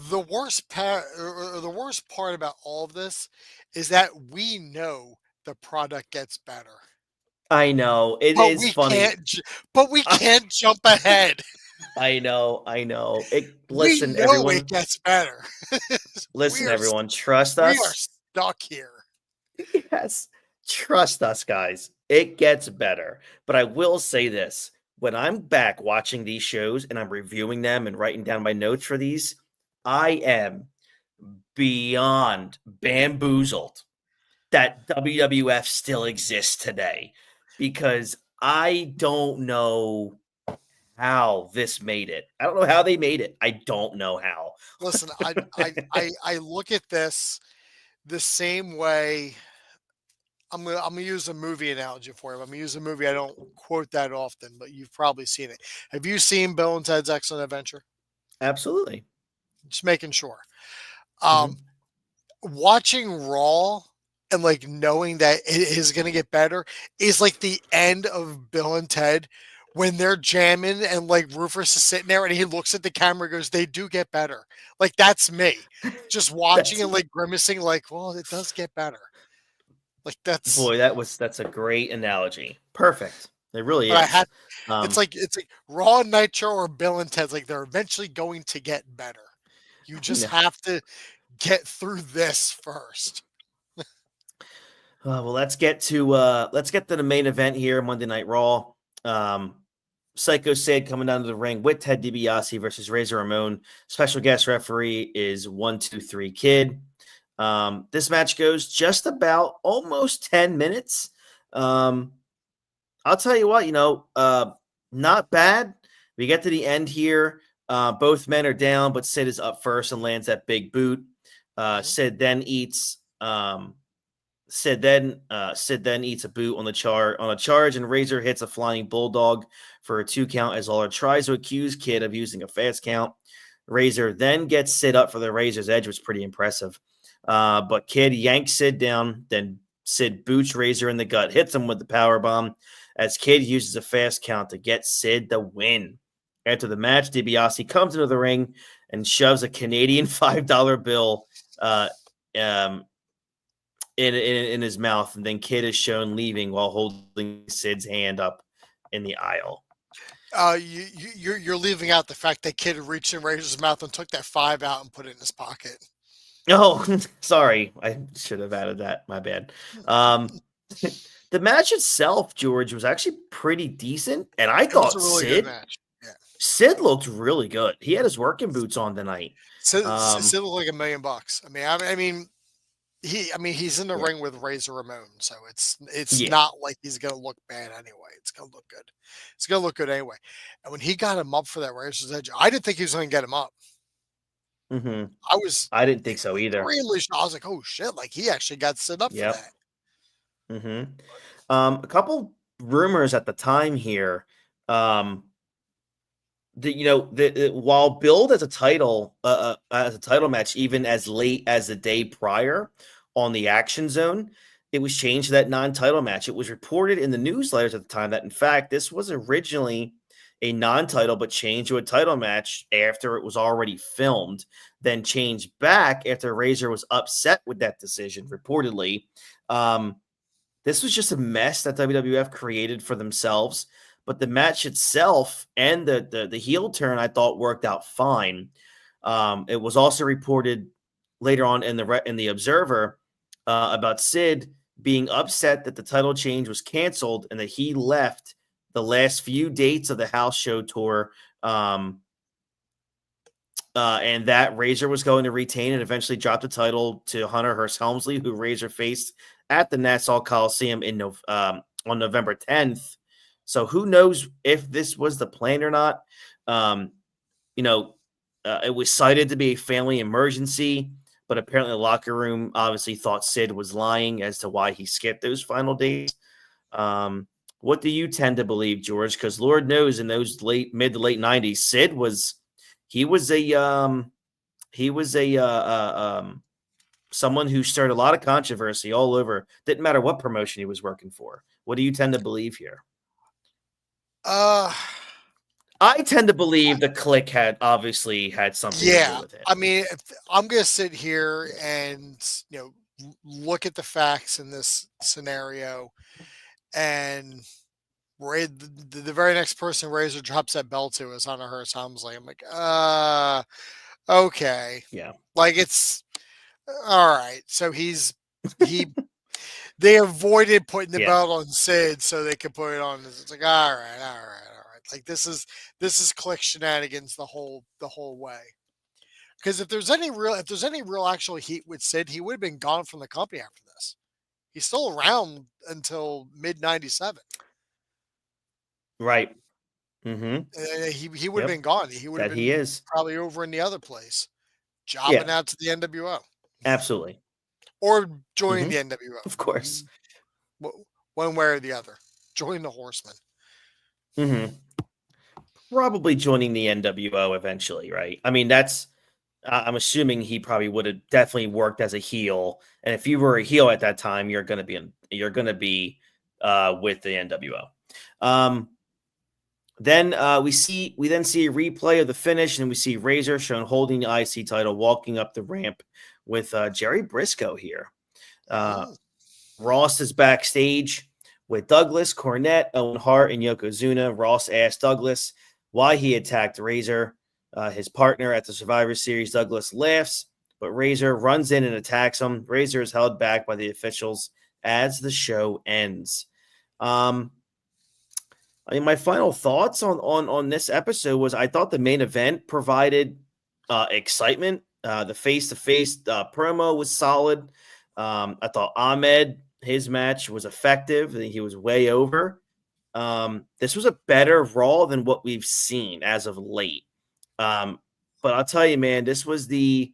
the worst part, or the worst part about all of this is that we know the product gets better. I know it But is we funny, but we can't jump ahead. I know. Listen, We know everyone. it gets better. Listen, We are- everyone. Trust We are us. stuck here. Yes, trust us, guys. It gets better. But I will say this: when I'm back watching these shows and I'm reviewing them and writing down my notes for these, I am beyond bamboozled that WWF still exists today, because I don't know how this made it. I don't know how they made it. I don't know how. Listen, I look at this the same way. I'm gonna use a movie analogy for you. I'm gonna use a movie I don't quote that often, but you've probably seen it. Have you seen Bill and Ted's Excellent Adventure? Absolutely. Just making sure. Mhm. Watching Raw and like knowing that it is gonna get better is like the end of Bill and Ted when they're jamming and like Rufus is sitting there and he looks at the camera and goes, "They do get better." Like that's me, just watching and like grimacing, like, "Well, it does get better." Like that's. Boy, that's a great analogy. Perfect. It really But I is. had. It's like Raw and Nitro or Bill and Ted's. Like they're eventually going to get better. You just have to get through this first. Well, let's get to the main event here, Monday Night Raw. Psycho Sid coming down to the ring with Ted DiBiase versus Razor Ramon. Special guest referee is 123 Kid. This match goes just about almost 10 minutes. I'll tell you what, not bad. We get to the end here. Both men are down, but Sid is up first and lands that big boot. Sid then eats Sid then eats a boot on a charge, and Razor hits a flying bulldog for a 2 count as Lawler tries to accuse Kid of using a fast count. Razor then gets Sid up for the Razor's Edge, was pretty impressive. But Kid yanks Sid down, then Sid boots Razor in the gut, hits him with the power bomb as Kid uses a fast count to get Sid the win. After the match, DiBiase comes into the ring and shoves a Canadian $5 bill in his mouth, and then Kid is shown leaving while holding Sid's hand up in the aisle. You're leaving out the fact that Kid reached in Razor's mouth and took that 5 out and put it in his pocket. Oh, sorry. I should have added that. My bad. The match itself, George, was actually pretty decent, and I thought It was a really good match. Yeah. Sid looked really good. He had his working boots on tonight. Sid looked like $1 million. He's in the ring with Razor Ramon, so it's not like he's gonna look bad anyway. It's gonna look good. It's gonna look good anyway. And when he got him up for that Razor's Edge, I didn't think he was gonna get him up. Mm-hmm. I didn't think so either. I was like, oh shit! Like he actually got set up for that. Mm-hmm. A couple rumors at the time here. While billed as a title match, even as late as the day prior on the Action Zone, it was changed to that non-title match. It was reported in the newsletters at the time that, in fact, this was originally a non-title, but changed to a title match after it was already filmed, then changed back after Razor was upset with that decision, reportedly. This was just a mess that WWF created for themselves. But the match itself and the heel turn, I thought, worked out fine. It was also reported later on in the Observer about Sid being upset that the title change was canceled and that he left the last few dates of the house show tour, and that Razor was going to retain and eventually drop the title to Hunter Hearst Helmsley, who Razor faced at the Nassau Coliseum on November 10th. So who knows if this was the plan or not? It was cited to be a family emergency, but apparently the locker room obviously thought Sid was lying as to why he skipped those final days. What do you tend to believe, George? Because Lord knows in those mid to late 90s, Sid was someone who stirred a lot of controversy all over. Didn't matter what promotion he was working for. What do you tend to believe here? I tend to believe the Click had obviously had something to do with it. I mean, I'm going to sit here and look at the facts in this scenario, and the very next person Razor drops that belt to is Hunter Hearst Helmsley. I'm like, okay, yeah, like it's all right. So they avoided putting the belt on Sid so they could put it on. It's like, all right. Like this is Click shenanigans the whole way. Because if there's any real actual heat with Sid, he would have been gone from the company after this. He's still around until mid '97. Right. Mm-hmm. He would have been gone. He would have been probably over in the other place, jobbing out to the NWO. Absolutely. Or joining the NWO. Of course. One way or the other. Join the Horsemen. Mm-hmm. Probably joining the NWO eventually, right? I mean, I'm assuming he probably would have definitely worked as a heel. And if you were a heel at that time, you're going to be with the NWO. Then we then see a replay of the finish, and we see Razor shown holding the IC title, walking up the ramp with Jerry Briscoe here. Ross is backstage with Douglas, Cornette, Owen Hart, and Yokozuna. Ross asked Douglas why he attacked Razor, his partner at the Survivor Series. Douglas laughs, but Razor runs in and attacks him. Razor is held back by the officials as the show ends. My final thoughts on this episode was I thought the main event provided excitement. The face-to-face promo was solid. I thought Ahmed, his match was effective. I think he was way over. This was a better Raw than what we've seen as of late. But I'll tell you, man, this was the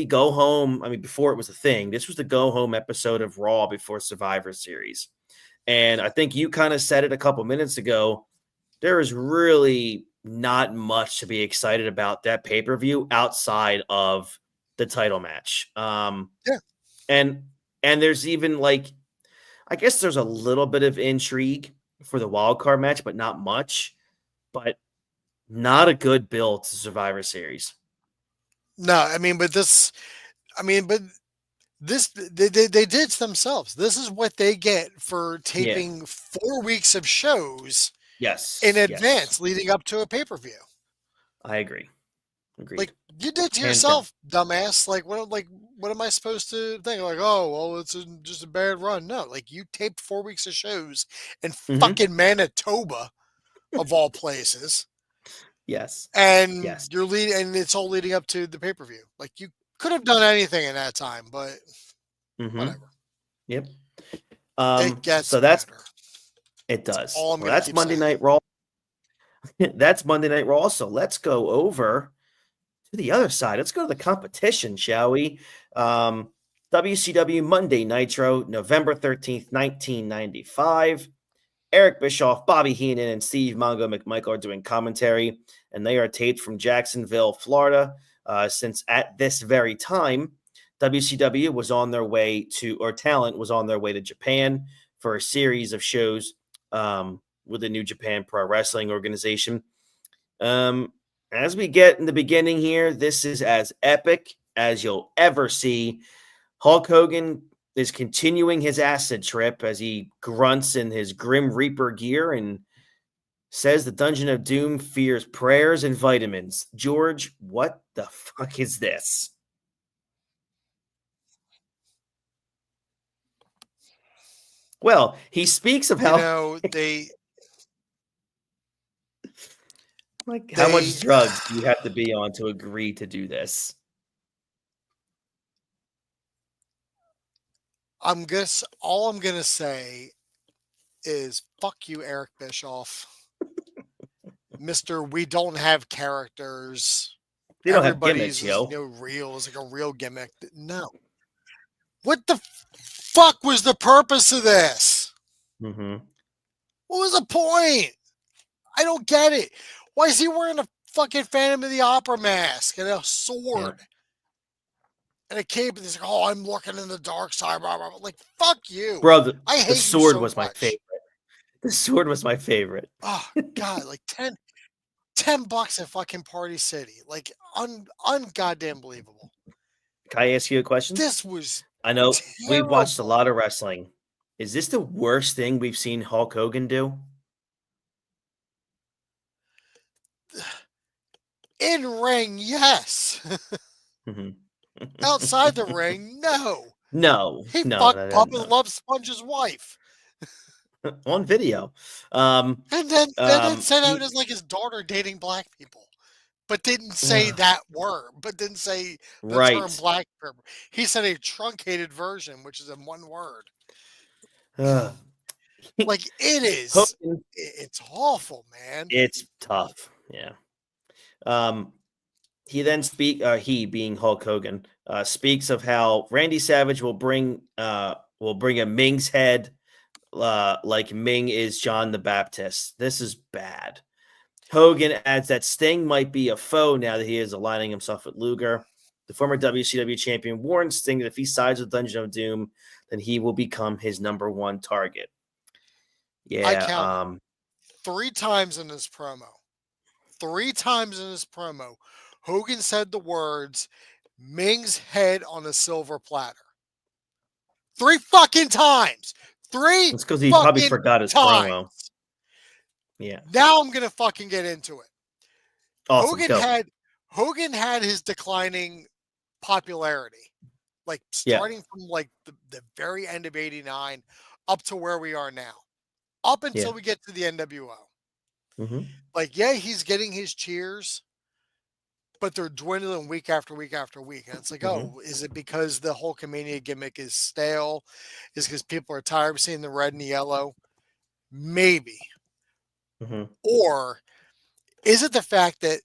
go home. I mean, before it was a thing, this was the go home episode of Raw before Survivor Series. And I think you kind of said it a couple minutes ago. There is really not much to be excited about that pay-per-view outside of the title match. And there's even I guess there's a little bit of intrigue for the wild card match, but not much. But not a good build to Survivor Series. No, they did it themselves. This is what they get for taping 4 weeks of shows in advance leading up to a pay-per-view. I agree. Like you did to yourself, dumbass. Like what am I supposed to think? Like, oh well, it's just a bad run. No, like you taped 4 weeks of shows in fucking Manitoba, of all places. Yes. And you're and it's all leading up to the pay-per-view. Like you could have done anything in that time, but whatever. Yep. It gets better. It does. That's Monday Night Raw. That's Monday Night Raw. So let's go over to the other side. Let's go to the competition, shall we? WCW Monday Nitro, November 13th, 1995. Eric Bischoff, Bobby Heenan, and Steve Mongo McMichael are doing commentary, and they are taped from Jacksonville, Florida. Since at this very time, WCW was on their way to, or talent was on their way to Japan for a series of shows with the New Japan Pro Wrestling organization. As we get in the beginning here, this is as epic as you'll ever see. Hulk Hogan is continuing his acid trip as he grunts in his Grim Reaper gear and says the Dungeon of Doom fears prayers and vitamins. George, what the fuck is this? Well, he speaks of how how much drugs do you have to be on to agree to do this? All I'm gonna say is fuck you, Eric Bischoff. Mr. We don't have characters. They don't have gimmicks, yo. Real is like a real gimmick. No. What the fuck was the purpose of this? Mm-hmm. What was the point? I don't get it. Why is he wearing a fucking Phantom of the Opera mask and a sword? Yeah. And a cape, and he's like, "Oh, I'm looking in the dark side." Blah, blah, blah. Like, fuck you, bro. I hate the sword you so was much. My favorite. The sword was my favorite. Oh God, like $10 at fucking Party City, like ungoddamn believable. Can I ask you a question? This was. I know we've watched a lot of wrestling. Is this the worst thing we've seen Hulk Hogan do? In ring, yes. Mm-hmm. Outside the ring, no. No. He fucked Papa Love Sponge's wife. On video. And then sent out as like his daughter dating black people. But didn't say that word. But didn't say the term black. He said a truncated version, which is in one word. Like it is. Hogan, it's awful, man. It's tough. Yeah. He then he being Hulk Hogan, speaks of how Randy Savage will bring a Ming's head, like Ming is John the Baptist. This is bad. Hogan adds that Sting might be a foe now that he is aligning himself with Luger. The former WCW champion warns Sting that if he sides with Dungeon of Doom, then he will become his number one target. Yeah, I count 3 times in this promo. 3 times in this promo, Hogan said the words, "Ming's head on a silver platter." 3 fucking times. 3. It's because he probably forgot his promo. Yeah. Now I'm gonna fucking get into it. Awesome. Hogan had his declining popularity, like starting from like the very end of '89 up to where we are now, up until we get to the NWO. Mm-hmm. Like, yeah, he's getting his cheers, but they're dwindling week after week after week. And it's like, oh, is it because the Hulkamania gimmick is stale? Is because people are tired of seeing the red and the yellow? Maybe. Mm-hmm. Or is it the fact that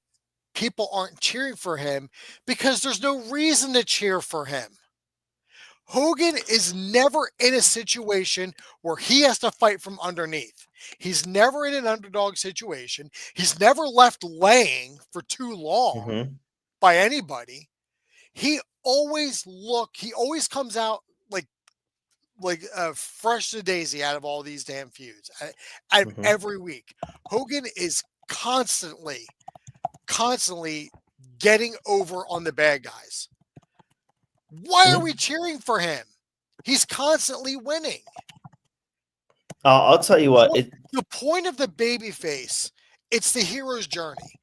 people aren't cheering for him because there's no reason to cheer for him? Hogan is never in a situation where he has to fight from underneath. Always never in an underdog situation. He's never left laying for too long by anybody. He always comes out like fresh to daisy out of all these damn feuds. Every week. Hogan is constantly getting over on the bad guys. Why are we cheering for him? He's constantly winning. I'll tell you what. The point of the babyface, it's the hero's journey.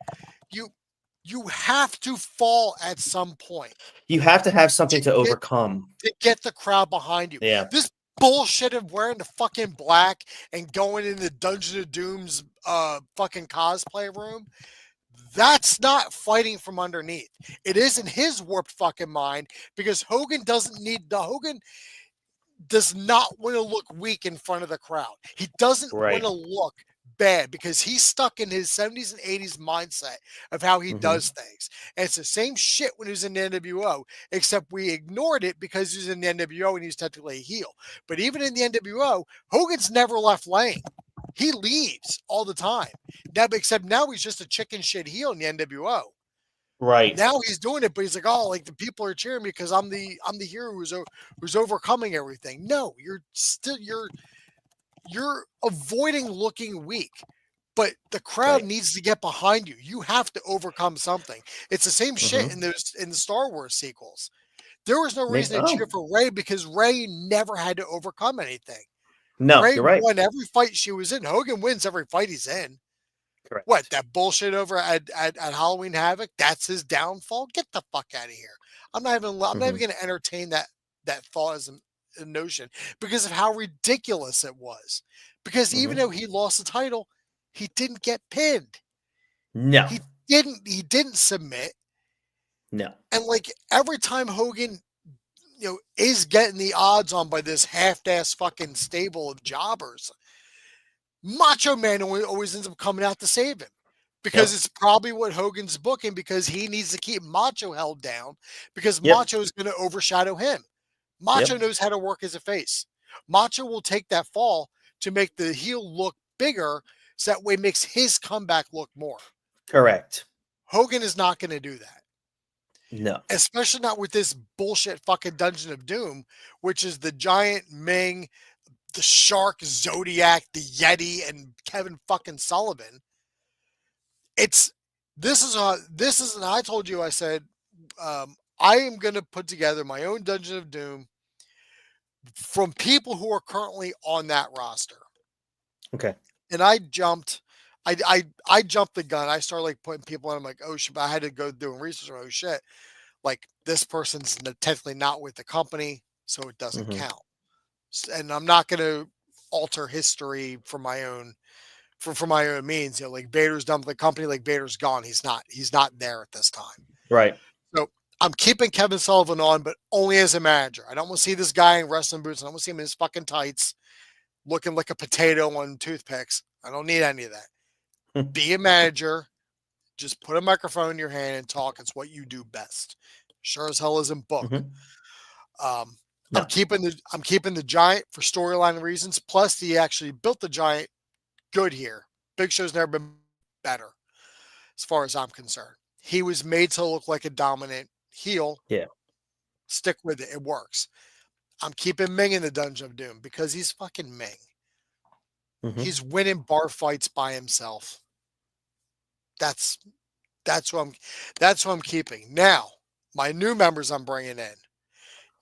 You have to fall at some point. You have to have something to overcome. To get the crowd behind you. Yeah. This bullshit of wearing the fucking black and going in the Dungeon of Doom's fucking cosplay room, that's not fighting from underneath. It isn't his warped fucking mind because Hogan does not want to look weak in front of the crowd. He doesn't want to look bad because he's stuck in his 70s and 80s mindset of how he does things. And it's the same shit when he was in the NWO, except we ignored it because he was in the NWO and he's technically a heel. But even in the NWO, Hogan's never left laying. He leaves all the time. Now, except now he's just a chicken shit heel in the NWO. Right. Now he's doing it, but he's like, oh, like the people are cheering me because I'm the hero who's overcoming everything. No, you're avoiding looking weak. But the crowd Right. needs to get behind you. You have to overcome something. It's the same shit Mhm. in the Star Wars sequels. There was no They- reason to cheer oh, for Rey because Rey never had to overcome anything. no, Rey you're right. won every fight she was in. Hogan wins every fight he's in. Correct. What, that bullshit over at Halloween Havoc? That's his downfall. Get the fuck out of here. I'm not even Mhm. going to entertain that thought as a notion because of how ridiculous it was. Because even Mhm. though he lost the title, he didn't get pinned. No, He didn't submit. no. And like every time Hogan, is getting the odds on by this half-ass fucking stable of jobbers, Macho Man always ends up coming out to save him. Because Yep. it's probably what Hogan's booking because he needs to keep Macho held down because Yep. Macho is going to overshadow him. Macho Yep. knows how to work as a face. Macho will take that fall to make the heel look bigger so that way it makes his comeback look more. Correct. Hogan is not going to do that. No. Especially not with this bullshit fucking Dungeon of Doom, which is the Giant, Ming, the Shark, Zodiac, the Yeti, and Kevin fucking Sullivan. This is, and I told you, I said, I am going to put together my own Dungeon of Doom from people who are currently on that roster. Okay. And I jumped the gun. I started like putting people in. I'm like, oh shit, but I had to go doing research. Oh shit. Like this person's technically not with the company, so it doesn't Mhm. count. And I'm not going to alter history for my own means. Like Vader's done with the company, like Vader's gone. He's not there at this time. Right. So I'm keeping Kevin Sullivan on, but only as a manager. I don't want to see this guy in wrestling boots. I don't want to see him in his fucking tights, looking like a potato on toothpicks. I don't need any of that. Be a manager. Just put a microphone in your hand and talk. It's what you do best. Sure as hell isn't book. Mhm. Um, No. I'm keeping the Giant for storyline reasons. Plus, he actually built the Giant good here. Big Show's never been better, as far as I'm concerned. He was made to look like a dominant heel. Yeah. Stick with it. It works. I'm keeping Ming in the Dungeon of Doom because he's fucking Ming. Mhm. He's winning bar fights by himself. That's what I'm keeping. Now, my new members I'm bringing in.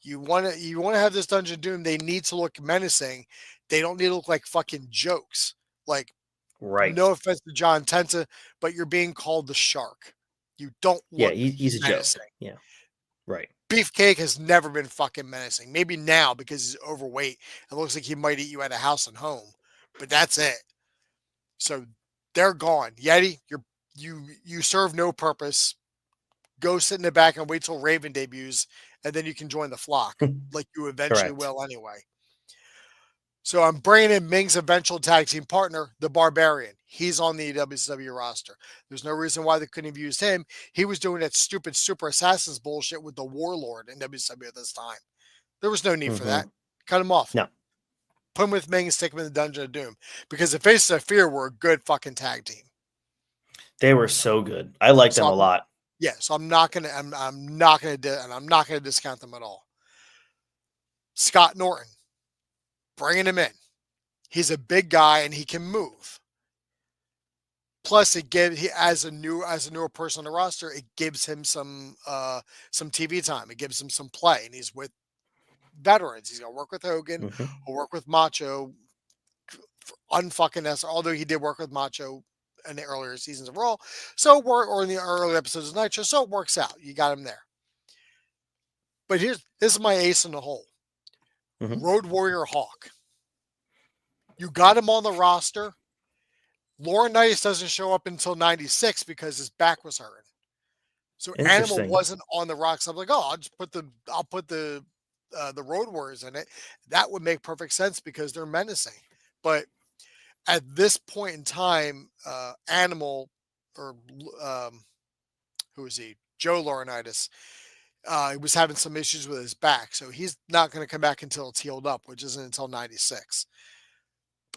You want to have this Dungeon of Doom. They need to look menacing. They don't need to look like fucking jokes. Like, Right. no offense to John Tenta, but you're being called the Shark. You don't Yeah. look He's a joke. menacing. Yeah. Right. Beefcake has never been fucking menacing. Maybe now because he's overweight. It looks like he might eat you at a house and home, but that's it. So they're gone. Yeti, you serve no purpose. Go sit in the back and wait till Raven debuts, and then you can join the flock, like you eventually Correct. will anyway. So I'm bringing in Ming's eventual tag team partner, the Barbarian. He's on the WCW roster. There's no reason why they couldn't have used him. He was doing that stupid Super Assassins bullshit with the Warlord in WCW at this time. There was no need for that. Cut him off. No. Put him with Ming and stick him in the Dungeon of Doom. Because the Faces of Fear were a good fucking tag team. They were so good. I liked them a lot. Yeah, so I'm not gonna discount them at all. Scott Norton, bringing him in. He's a big guy and he can move. Plus, as a newer person on the roster, it gives him some TV time. It gives him some play, and he's with veterans. He's gonna work with Hogan, he'll work with Macho, unfucking us. Although he did work with Macho in the earlier seasons of Raw, or in the early episodes of Nitro, so it works out. You got him there. But this is my ace in the hole. Road Warrior Hawk. You got him on the roster. Laurinaitis doesn't show up until 96 because his back was hurting. So Animal wasn't on the rocks. I'm like, oh, I'll put the Road Warriors in it. That would make perfect sense because they're menacing. But at this point in time, Animal or who is he? Joe Laurinaitis. He was having some issues with his back, so he's not going to come back until it's healed up, which isn't until 96.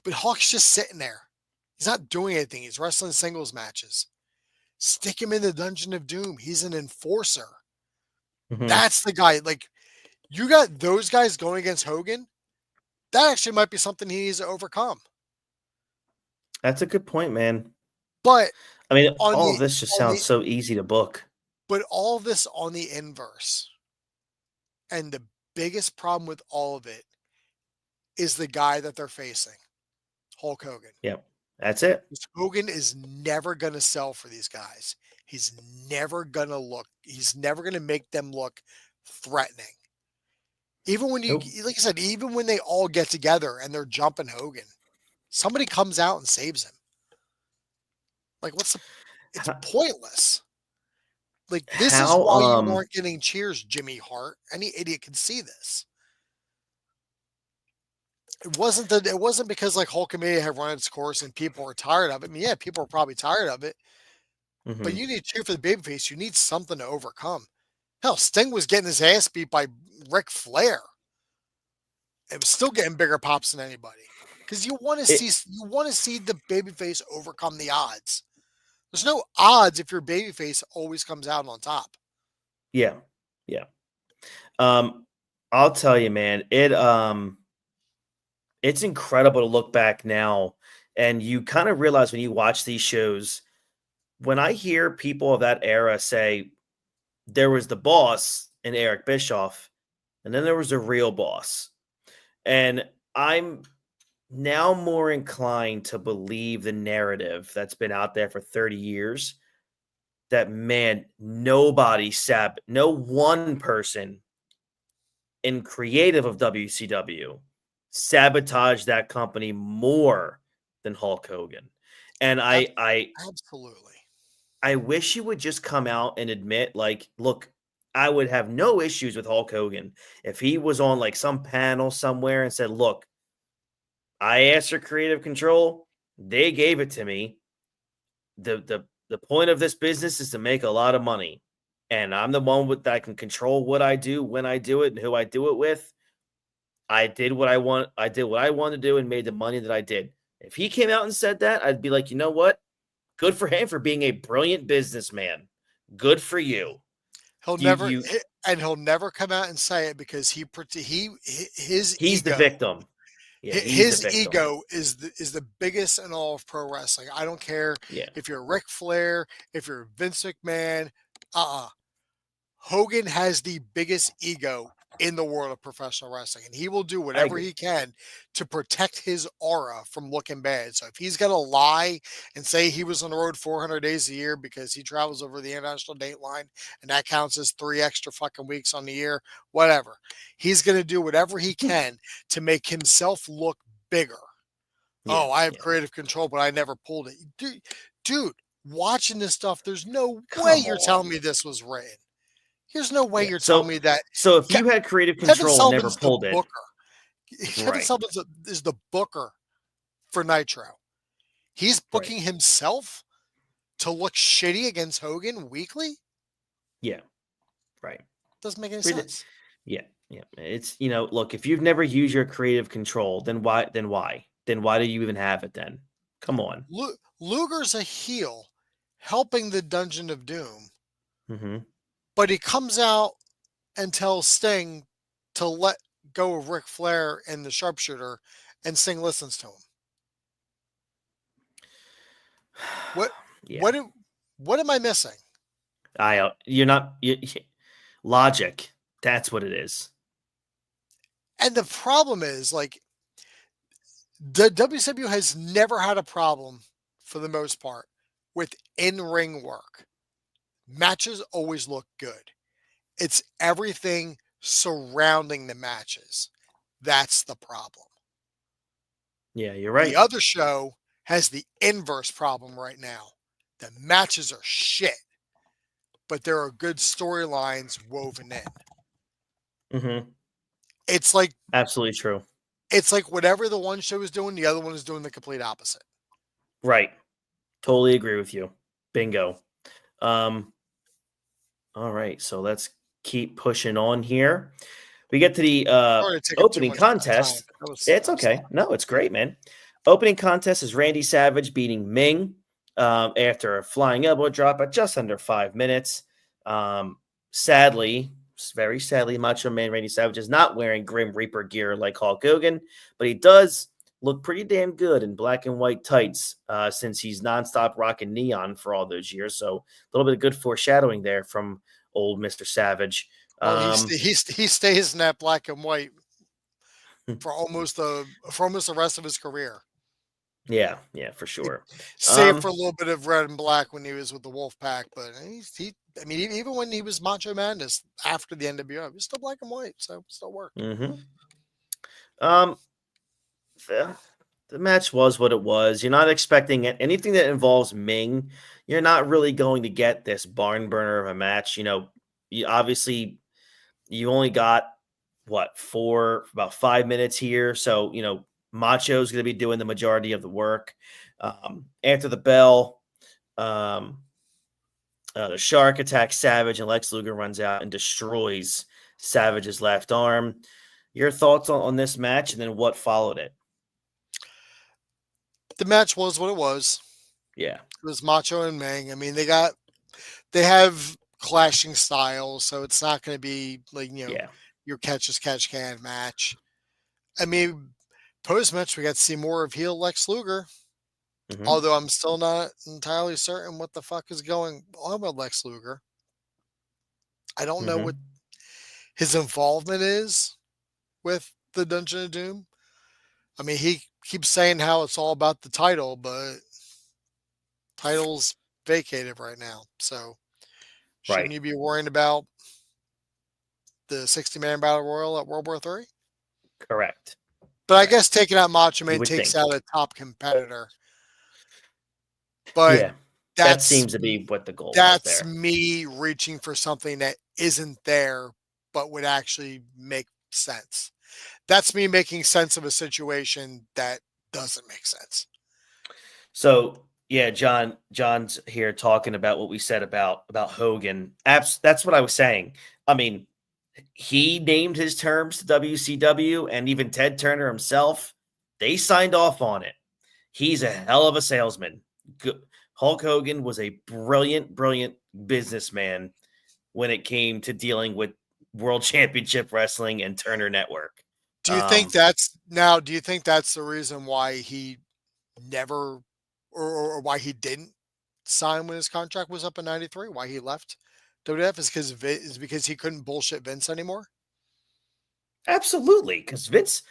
But Hawk's just sitting there. He's not doing anything. He's wrestling singles matches. Stick him in the Dungeon of Doom. He's an enforcer. Mhm. That's the guy. Like, you got those guys going against Hogan. That actually might be something he needs to overcome. That's a good point, man. But I mean, on all the of this just on sounds the so easy to book. but all this on the inverse. And the biggest problem with all of it is the guy that they're facing, Hulk Hogan. Yep. That's it. Because Hogan is never going to sell for these guys. He's never going to make them look threatening. Even when Nope. like I said, even when they all get together and they're jumping Hogan, somebody comes out and saves him. Like, it's pointless. Like, this is why you weren't getting cheers, Jimmy Hart. Any idiot can see this. It wasn't because like Hulkamania had run its course and people were tired of it. I mean, yeah, people were probably tired of it, but Mhm. you need to cheer for the babyface. You need something to overcome. Hell, Sting was getting his ass beat by Ric Flair. It was still getting bigger pops than anybody. Because you want to see the babyface overcome the odds. There's no odds if your babyface always comes out on top. Yeah. Yeah. I'll tell you, man, it's incredible to look back now, and you kind of realize when you watch these shows, when I hear people of that era say there was the boss in Eric Bischoff, and then there was a real boss. And I'm now more inclined to believe the narrative that's been out there for 30 years that, man, no one person in creative of WCW sabotaged that company more than Hulk Hogan. And Absolutely. I wish he would just come out and admit, like, look, I would have no issues with Hulk Hogan if he was on like some panel somewhere and said, look, I asked for creative control. They gave it to me. The point of this business is to make a lot of money. And I'm the one that I can control what I do, when I do it, and who I do it with. I did what I want. I did what I wanted to do and made the money that I did. If he came out and said that, I'd be like, you know what? Good for him for being a brilliant businessman. Good for you. He'll never come out and say it because his He's the ego victim. Yeah, he's the his victim. ego is the biggest in all of pro wrestling. I don't care Yeah. if you're Ric Flair, if you're Vince McMahon. Hogan has the biggest ego in the world of professional wrestling, and he will do whatever he can to protect his aura from looking bad. So if he's going to lie and say he was on the road 400 days a year because he travels over the international date line and that counts as 3 extra fucking weeks on the year, whatever. He's going to do whatever he can to make himself look bigger. Yeah, I have creative control, but I never pulled it. Dude, watching this stuff, there's no Come way you're on. telling me this was written. There's no way you're So- telling me that. So if you had creative Kevin control and never Sullivan's pulled the it, booker. Kevin Right. Sullivan is the booker for Nitro. He's booking himself to look shitty against Hogan weekly? yeah, right. Doesn't make any Really- sense. Yeah. It's, look, if you've never used your creative control, then why do you even have it then? Come on. Luger's a heel helping the Dungeon of Doom, Mm-hmm. but he comes out and tells Sting to let go of Ric Flair and the sharpshooter, and Sting listens to him. What? Yeah. What am I missing? Logic. That's what it is. And the problem is, like, the WCW has never had a problem, for the most part, with in-ring work. Matches always look good. It's everything surrounding the matches. That's the problem. Yeah, you're right. The other show has the inverse problem right now. The matches are shit, but there are good storylines woven in. Mm-hmm. It's like Absolutely true. It's like whatever the one show is doing, the other one is doing the complete opposite. Right. Totally agree with you. Bingo. All right, so let's keep pushing on here. We get to the opening contest. It's okay. No, it's great, man. Opening contest is Randy Savage beating Ming after a flying elbow drop at just under 5 minutes. Sadly, very sadly, Macho Man Randy Savage is not wearing Grim Reaper gear like Hulk Hogan, but he does look pretty damn good in black and white tights since he's nonstop rocking neon for all those years. So a little bit of good foreshadowing there from old Mr. Savage. Well, he stays in that black and white for almost the rest of his career. Yeah, for sure. Save for a little bit of red and black when he was with the Wolfpack, but I mean, even when he was Macho Madness after the NWO, he was still black and white, so it still worked. Mm-hmm. The match was what it was. You're not expecting it. Anything that involves Ming, you're not really going to get this barn burner of a match. You obviously you only got about 5 minutes here, so Macho's going to be doing the majority of the work. After the bell, the Shark attacks Savage, and Lex Luger runs out and destroys Savage's left arm. Your thoughts on this match, and then what followed it? The match was what it was. Yeah, it was Macho and Ming. I mean, they have clashing styles, so it's not going to be like your catch as catch can match. I mean, post match we got to see more of heel Lex Luger. Mm-hmm. Although I'm still not entirely certain what the fuck is going on with Lex Luger. I don't know what his involvement is with the Dungeon of Doom. I mean, he keeps saying how it's all about the title, but title's vacated right now. So shouldn't you be worrying about the 60-man Battle Royal at World War III? Correct. But I guess taking out Macho Man takes out a top competitor. But that seems to be what the goal is. That's me reaching for something that isn't there, but would actually make sense. That's me making sense of a situation that doesn't make sense. So, John's here talking about what we said about Hogan. That's what I was saying. I mean, he named his terms to WCW, and even Ted Turner himself, they signed off on it. He's a hell of a salesman. Hulk Hogan was a brilliant businessman when it came to dealing with World Championship Wrestling and Turner Network. Do you think that's the reason why he never or why he didn't sign when his contract was up in 93? Why he left WWF is because he couldn't bullshit Vince anymore? Absolutely, because Vince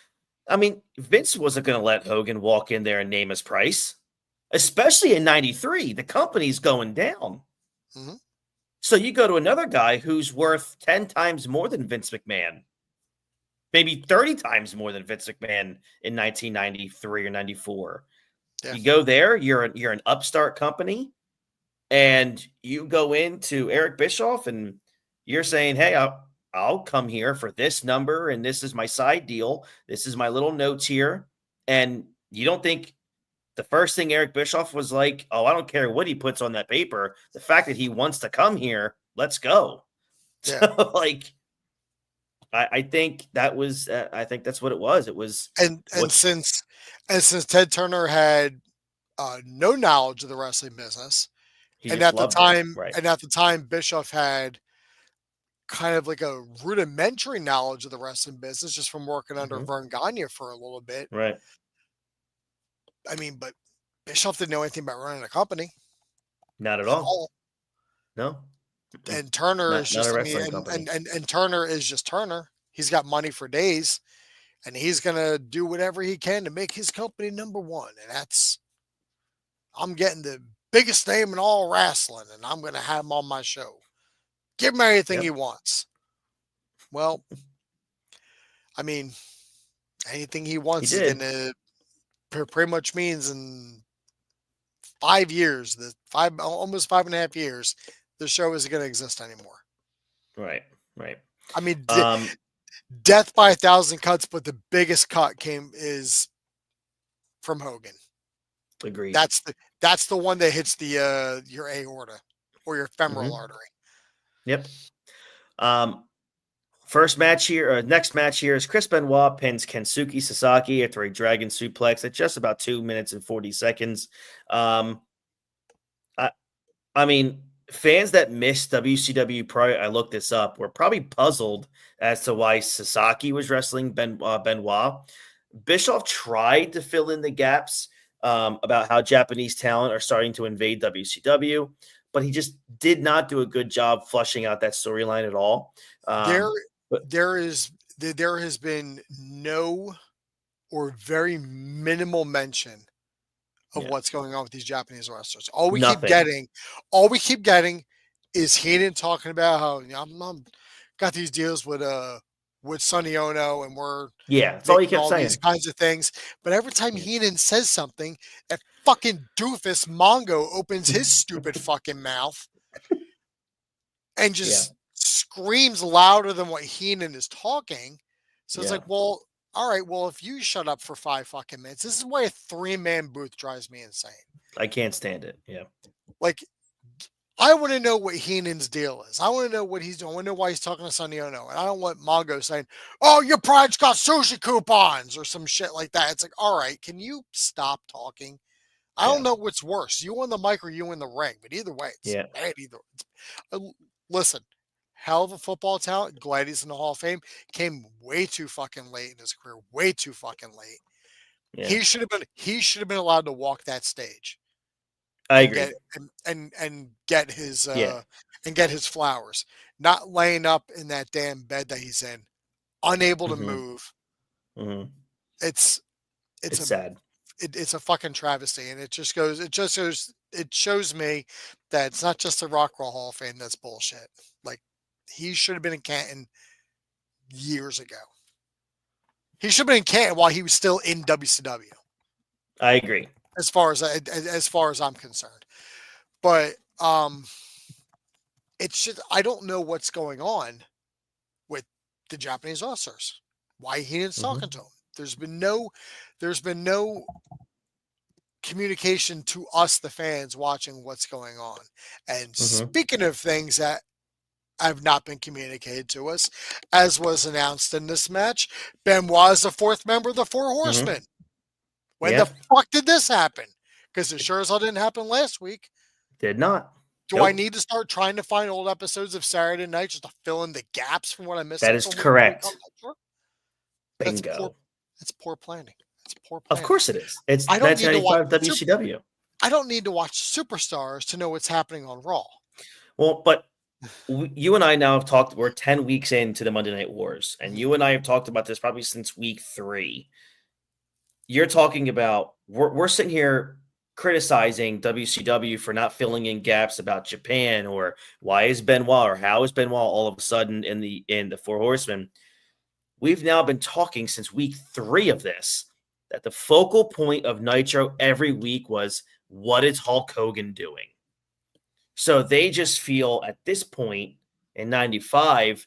wasn't going to let Hogan walk in there and name his price. Especially in 93, the company's going down. Mm-hmm. So you go to another guy who's worth 10 times more than Vince McMahon, maybe 30 times more than Vince McMahon in 1993 or 94. Yeah. You go there, you're an upstart company, and you go into Eric Bischoff and you're saying, hey, I'll come here for this number, and this is my side deal. This is my little notes here. And you don't think the first thing Eric Bischoff was like, oh, I don't care what he puts on that paper. The fact that he wants to come here, let's go. Yeah. So, I think that was, I think that's what it was. It was, and since Ted Turner had no knowledge of the wrestling business, and at the time, Bischoff had kind of like a rudimentary knowledge of the wrestling business just from working under Vern Gagne for a little bit, right? I mean, but Bischoff didn't know anything about running a company. Not at all. No. And Turner is just and Turner is just Turner. He's got money for days, and he's gonna do whatever he can to make his company number one. And I'm getting the biggest name in all wrestling, and I'm gonna have him on my show. Give him anything he wants. Well, I mean, anything he wants is gonna pretty much means in 5 years, almost 5.5 years, the show isn't going to exist anymore. Right. I mean, death by 1,000 cuts, but the biggest cut is from Hogan. Agreed. That's the one that hits the your aorta or your femoral artery. Yep. First match here, or next match here is Chris Benoit pins Kensuke Sasaki after a dragon suplex at just about 2 minutes and 40 seconds. I mean, fans that missed WCW Pro, I looked this up, were probably puzzled as to why Sasaki was wrestling Benoit. Bischoff tried to fill in the gaps about how Japanese talent are starting to invade WCW, but he just did not do a good job flushing out that storyline at all. There has been no or very minimal mention of what's going on with these Japanese wrestlers. All we keep getting is Heenan talking about how I'm got these deals with Sonny Ono and we're that's all he kept saying. These kinds of things. But every time Heenan says something, that fucking doofus Mongo opens his stupid fucking mouth and just screams louder than what Heenan is talking. So it's like, well, all right, well, if you shut up for 5 fucking minutes, this is why a 3-man booth drives me insane. I can't stand it. Yeah. Like, I want to know what Heenan's deal is. I want to know what he's doing. I want to know why he's talking to Sonny Ono. And I don't want Mongo saying, oh, your pride's got sushi coupons or some shit like that. It's like, all right, can you stop talking? I don't know what's worse, you on the mic or you in the ring. But either way, it's bad either. Listen, hell of a football talent. Glad he's in the Hall of Fame. Came way too fucking late in his career. Way too fucking late. Yeah. He should have been allowed to walk that stage. I agree. And get his and get his flowers. Not laying up in that damn bed that he's in, unable to move. Mm-hmm. It's sad. It's a fucking travesty, and it shows me that it's not just the Rock and Roll Hall of Fame that's bullshit. Like, he should have been in Canton years ago. He should have been in Canton while he was still in WCW. I agree. As far as I'm concerned, but it's just, I don't know what's going on with the Japanese wrestlers. Why he didn't talking to them. There's been no communication to us, the fans, watching what's going on. And speaking of things that have not been communicated to us, as was announced in this match, Benoit is the 4th member of the Four Horsemen. When the fuck did this happen? Because it sure as hell didn't happen last week. Did not. Do I need to start trying to find old episodes of Saturday Night just to fill in the gaps from what I missed? That is correct. Bingo. That's poor planning. That's poor planning. Of course it is. It's 1995 WCW. I don't need to watch Superstars to know what's happening on Raw. Well, but you and I now have talked. We're 10 weeks into the Monday Night Wars, and you and I have talked about this probably since week 3. You're talking about we're sitting here criticizing WCW for not filling in gaps about Japan, or why is Benoit, or how is Benoit all of a sudden in the Four Horsemen. We've now been talking since week 3 of this that the focal point of Nitro every week was, what is Hulk Hogan doing? So they just feel at this point in 95,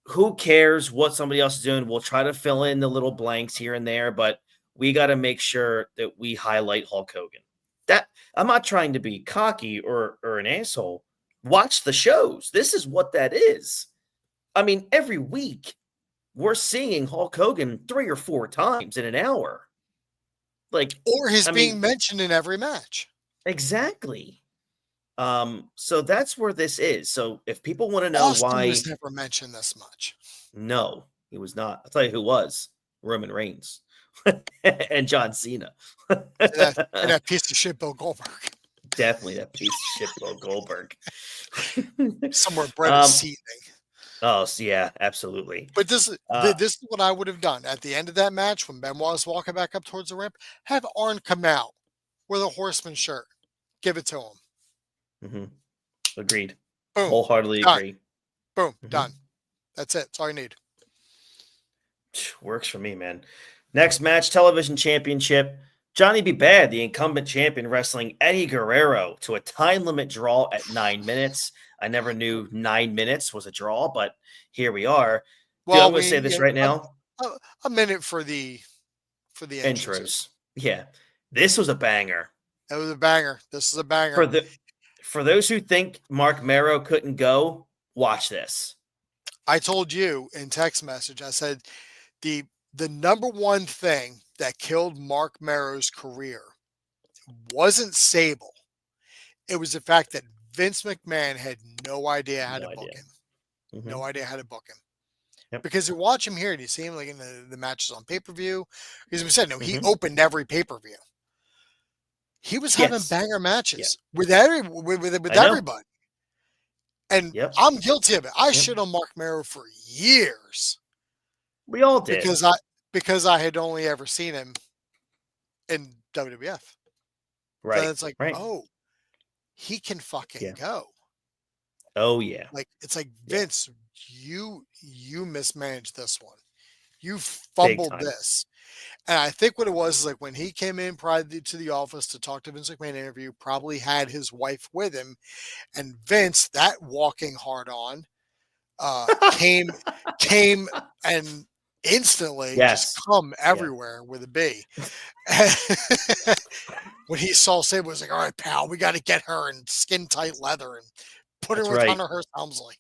who cares what somebody else is doing? We'll try to fill in the little blanks here and there, but we got to make sure that we highlight Hulk Hogan. That I'm not trying to be cocky or an asshole. Watch the shows. This is what that is. I mean, every week we're seeing Hulk Hogan 3 or 4 times in an hour. Or he's being mentioned in every match. Exactly. So that's where this is. So if people want to know Austin why was never mentioned this much. No, he was not. I'll tell you who was. Roman Reigns. And John Cena. that piece of shit Bill Goldberg. Definitely that piece of shit Bill Goldberg. Somewhere Brett is seething. Oh, yeah, absolutely. But this is what I would have done at the end of that match when Benoit was walking back up towards the ramp. Have Arn come out with a Horseman shirt. Give it to him. Agreed. Boom. Wholeheartedly Done. agree. Boom. Done. That's it. That's all you need. Works for me, man. Next match, television championship. Johnny B. Bad, the incumbent champion, wrestling Eddie Guerrero to a time limit draw at 9 minutes. I never knew 9 minutes was a draw, but here we are. Well, I'm going to say this right now. A minute for the intros. Yeah, this was a banger. That was a banger. This is a banger. For those who think Mark Marrow couldn't go, watch this. I told you in text message, I said the number one thing that killed Mark Marrow's career wasn't Sable. It was the fact that Vince McMahon had no idea how to No book idea. him. Mhm. No idea how to book him. Yep. Because you watch him here and you see him like in the matches on pay-per-view. As we said, no, he Mhm. opened every pay-per-view. He was having Yes. banger Yeah. matches with I know. everybody. And Yep. I'm guilty of it. I Yep. shit on Mark Marrow for years We all did. because I had only ever seen him in WWF. Then Right. it's like, Right. oh, he can fucking Yeah. go. Oh yeah. Like it's like Yeah. Vince, you mismanaged this one. You Big fumbled time. this. And I think what it was is like when he came in prior to the office to talk to Vince McMahon interview, probably had his wife with him, and Vince, that walking hard on, came and instantly just Yes. come Yeah. everywhere with a B. When he saw Sable, he was like, "All right, pal, we got to get her in skin tight leather and put her That's with right. Hunter Hearst Helmsley."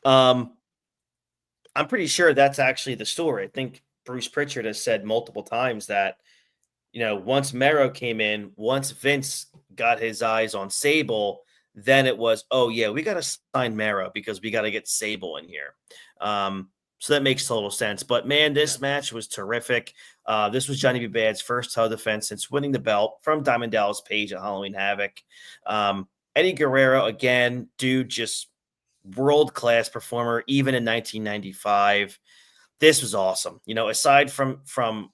um, I'm pretty sure that's actually the story. I think Bruce Pritchard has said multiple times that, once Mero came in, once Vince got his eyes on Sable, then it was, oh yeah, we got to sign Mero because we got to get Sable in here. So that makes total sense. But man, Yeah. this match was terrific. This was Johnny B. Bad's first title defense since winning the belt from Diamond Dallas Page at Halloween Havoc. Eddie Guerrero, again, dude, just world-class performer, even in 1995. This was awesome. Aside from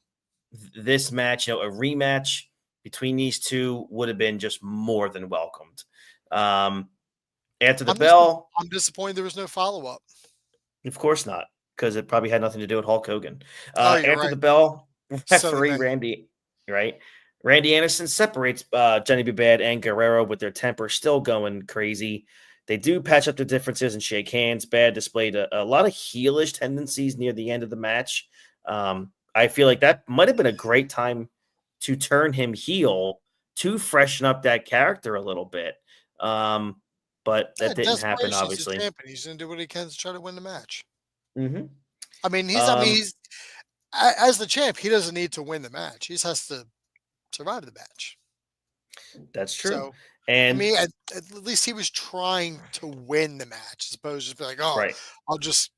this match, a rematch between these two would have been just more than welcomed. After the bell, I'm disappointed there was no follow up. of course not, because it probably had nothing to do with Hulk Hogan. Oh, you're After right. the bell, Silly referee me. Randy Anderson separates Johnny B. Bad and Guerrero with their temper still going crazy. They do patch up the differences and shake hands. Bad displayed a lot of heelish tendencies near the end of the match. I feel like that might have been a great time to turn him heel to freshen up that character a little bit. But Yeah, that didn't happen, desperation. He's a obviously. champion. He's gonna do what he can to try to win the match. Mm-hmm. He's as the champ, he doesn't need to win the match. He just has to survive the match. That's true. So, And at least he was trying to win the match, as opposed to just be like, "Oh, right. I'll just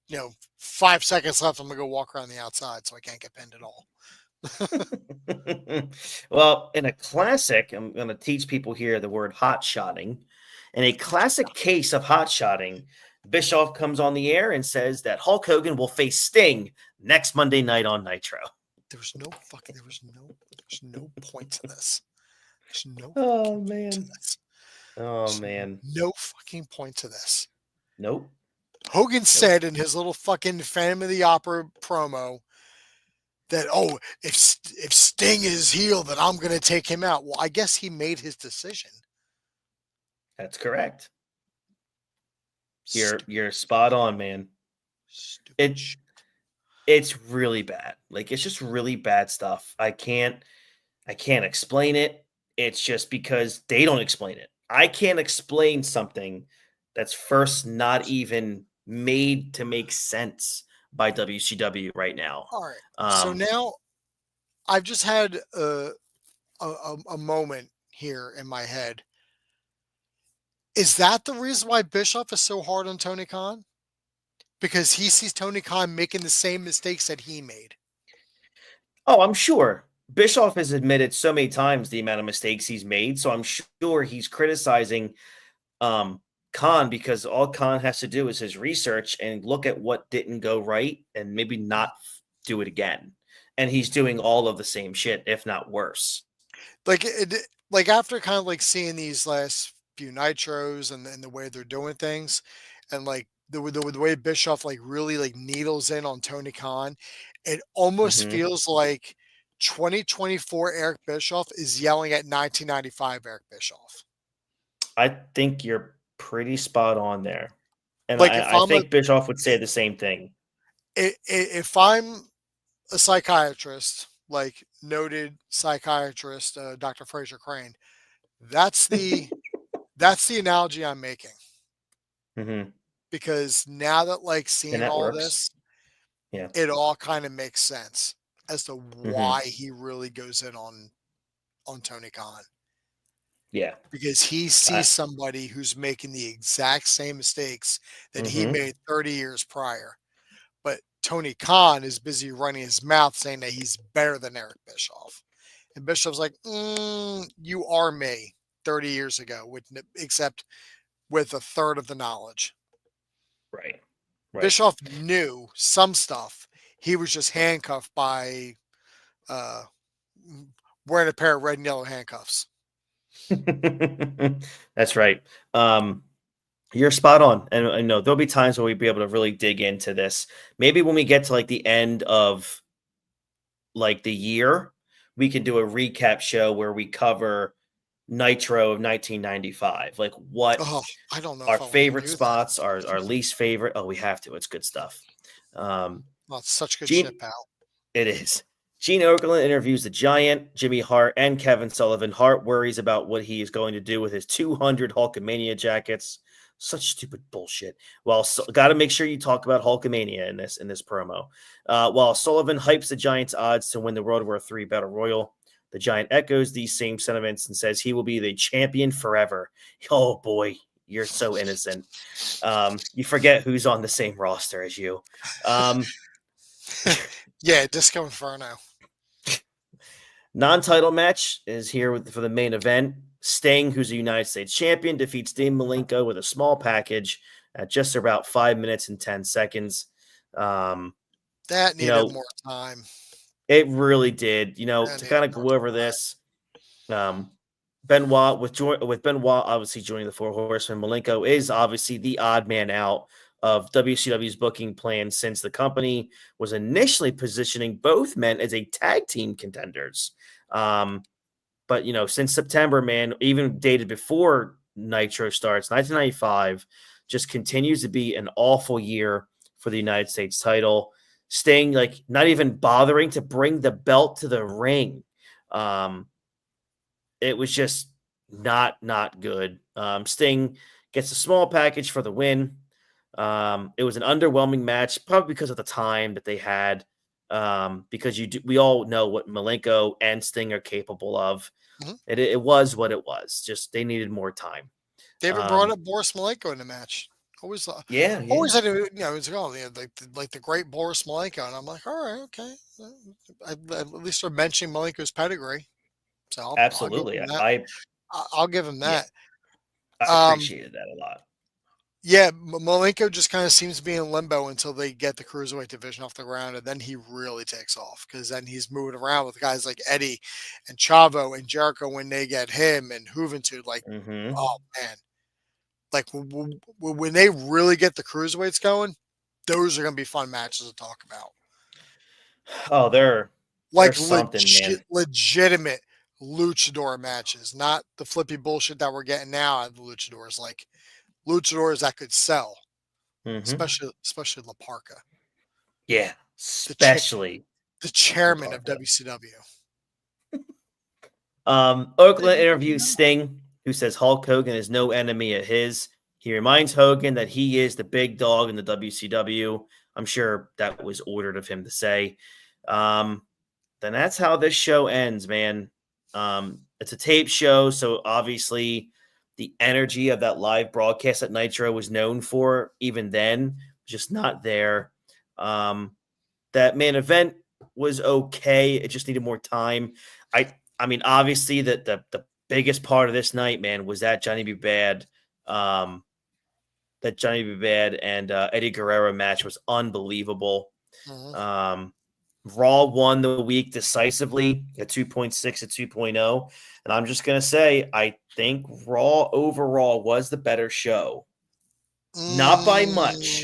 5 seconds left. I'm gonna go walk around the outside, so I can't get pinned at all." Well, in a classic, I'm going to teach people here the word hot shotting. In a classic case of hot shotting, Bischoff comes on the air and says that Hulk Hogan will face Sting next Monday night on Nitro. There's no point to this. There's no Oh, point to man. this. Oh, There's man. no fucking point to this. Nope. Hogan said in his little fucking Phantom of the Opera promo that, oh, if Sting is healed, then I'm going to take him out. Well, I guess he made his decision. That's correct. You're spot on, man. It's really bad. Like, it's just really bad stuff. I can't explain it. It's just because they don't explain it. I can't explain something that's first not even made to make sense by WCW right now. All right. So now I've just had a moment here in my head. Is that the reason why Bischoff is so hard on Tony Khan? Because he sees Tony Khan making the same mistakes that he made. Oh, I'm sure. Bischoff has admitted so many times the amount of mistakes he's made, so I'm sure he's criticizing Khan because all Khan has to do is his research and look at what didn't go right and maybe not do it again. And he's doing all of the same shit, if not worse. Like after kind of like seeing these last few Nitros and the way they're doing things, and like the way Bischoff like really like needles in on Tony Khan, it almost feels like 2024 Eric Bischoff is yelling at 1995 Eric Bischoff. I think you're pretty spot on there. And like I think Bischoff would say the same thing. If I'm a psychiatrist, like noted psychiatrist Dr. Fraser Crane, that's the analogy I'm making. Mm-hmm. because now that like And seeing that all works. this, Yeah. it all kind of makes sense as to Mm-hmm. why he really goes in on Tony Khan. Yeah. Because he sees somebody who's making the exact same mistakes that he Mm-hmm. made 30 years prior. But Tony Khan is busy running his mouth saying that he's better than Eric Bischoff. And Bischoff's like, you are me 30 years ago, except with a third of the knowledge. Right. Right. Bischoff knew some stuff. He was just handcuffed by uh, wearing a pair of red and yellow handcuffs. That's right. You're spot on. And I know there'll be times where we'll be able to really dig into this. Maybe when we get to like the end of like the year, we can do a recap show where we cover Nitro of 1995. Like what Oh, I don't know our if I want to favorite do that. spots, our least favorite. Oh, we have to. It's good stuff. Well, it's such good Gene, shit, pal. it is. Gene Okerlund interviews the Giant, Jimmy Hart, and Kevin Sullivan. Hart worries about what he is going to do with his 200 Hulkamania jackets. Such stupid bullshit. Well, got to make sure you talk about Hulkamania in this promo. While Sullivan hypes the Giants' odds to win the World War III Battle Royal, the Giant echoes these same sentiments and says he will be the champion forever. Oh boy, you're so innocent. You forget who's on the same roster as you. Yeah, Disco Inferno. Non-title match is here for the main event. Sting, who's a United States champion, defeats Dean Malenko with a small package at just about 5 minutes and 10 seconds. That needed more time. It really did. To kind of go over this, Benoit with Benoit obviously joining the Four Horsemen. Malenko is obviously the odd man out of WCW's booking plan since the company was initially positioning both men as a tag team contenders. But since September, man, even dated before Nitro starts, 1995 just continues to be an awful year for the United States title. Sting, like, not even bothering to bring the belt to the ring. It was just not good. Sting gets a small package for the win. It was an underwhelming match, probably because of the time that they had. Because we all know what Malenko and Sting are capable of. Mm-hmm. It was what it was. Just they needed more time. They even brought up Boris Malenko in the match. Always had it's like the great Boris Malenko, and I'm like, all right, okay. At least they're mentioning Malenko's pedigree, so Absolutely, I'll give him that. I appreciated that a lot. Yeah, Malenko just kind of seems to be in limbo until they get the cruiserweight division off the ground, and then he really takes off because then he's moving around with guys like Eddie and Chavo and Jericho when they get him and Juventud. Like, oh man, like when they really get the cruiserweights going, those are going to be fun matches to talk about. Oh, they're legitimate luchador matches, not the flippy bullshit that we're getting now out of the luchadors. Like luchadors that could sell, especially La Parka. Yeah, especially the chairman of WCW. Okerlund interviews Sting, who says Hulk Hogan is no enemy of his. He reminds Hogan that he is the big dog in the WCW. I'm sure that was ordered of him to say. Then that's how this show ends, man. It's a tape show, so obviously the energy of that live broadcast that Nitro was known for, even then, just not there. That main event was okay. It just needed more time. I mean, obviously the biggest part of this night, man, was that Johnny B. Bad and Eddie Guerrero match was unbelievable. Raw won the week decisively at 2.6 at 2.0. And I'm just going to say, I think Raw overall was the better show. Not by much.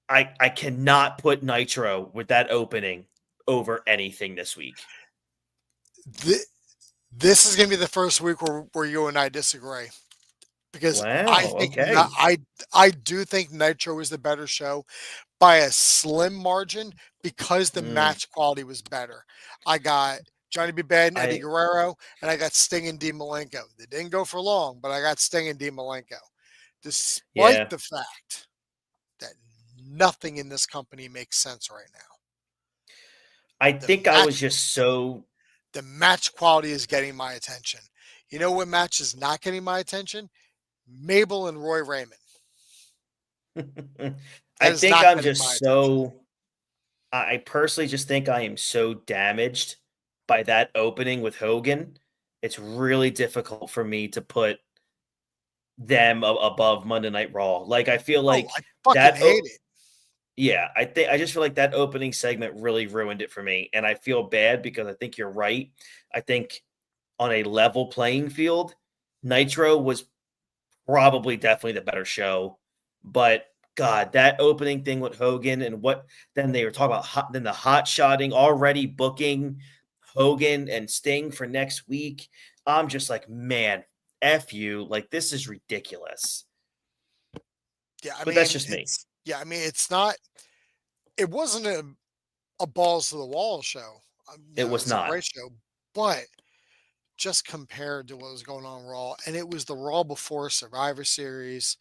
I cannot put Nitro with that opening over anything this week. This is going to be the first week where you and I disagree. Because I do think Nitro is the better show by a slim margin because the match quality was better. I got Johnny B. Bad and Eddie I Guerrero, and I got Sting and Dean Malenko. They didn't go for long, but I got Sting and Dean Malenko. Despite yeah. the fact that nothing in this company makes sense right now. I The think I match, was just so the match quality is getting my attention. You know what match is not getting my attention? Mabel and Roy Raymond. I That is think not I'm getting just my attention. so I personally just think I am so damaged by that opening with Hogan. It's really difficult for me to put them above Monday Night Raw. Like I feel Oh, like I fucking that hate it. yeah, I just feel like that opening segment really ruined it for me, and I feel bad because I think you're right. I think on a level playing field, Nitro was probably definitely the better show, but God, that opening thing with Hogan and what then they were talking about then the hot shotting already booking Hogan and Sting for next week. I'm just like, man, F you. Like, this is ridiculous. Yeah, I But that's mean, just me. it's not. It wasn't a balls to the wall show. It was It's a not. great show, but just compared to what was going on Raw, and it was the Raw before Survivor Series.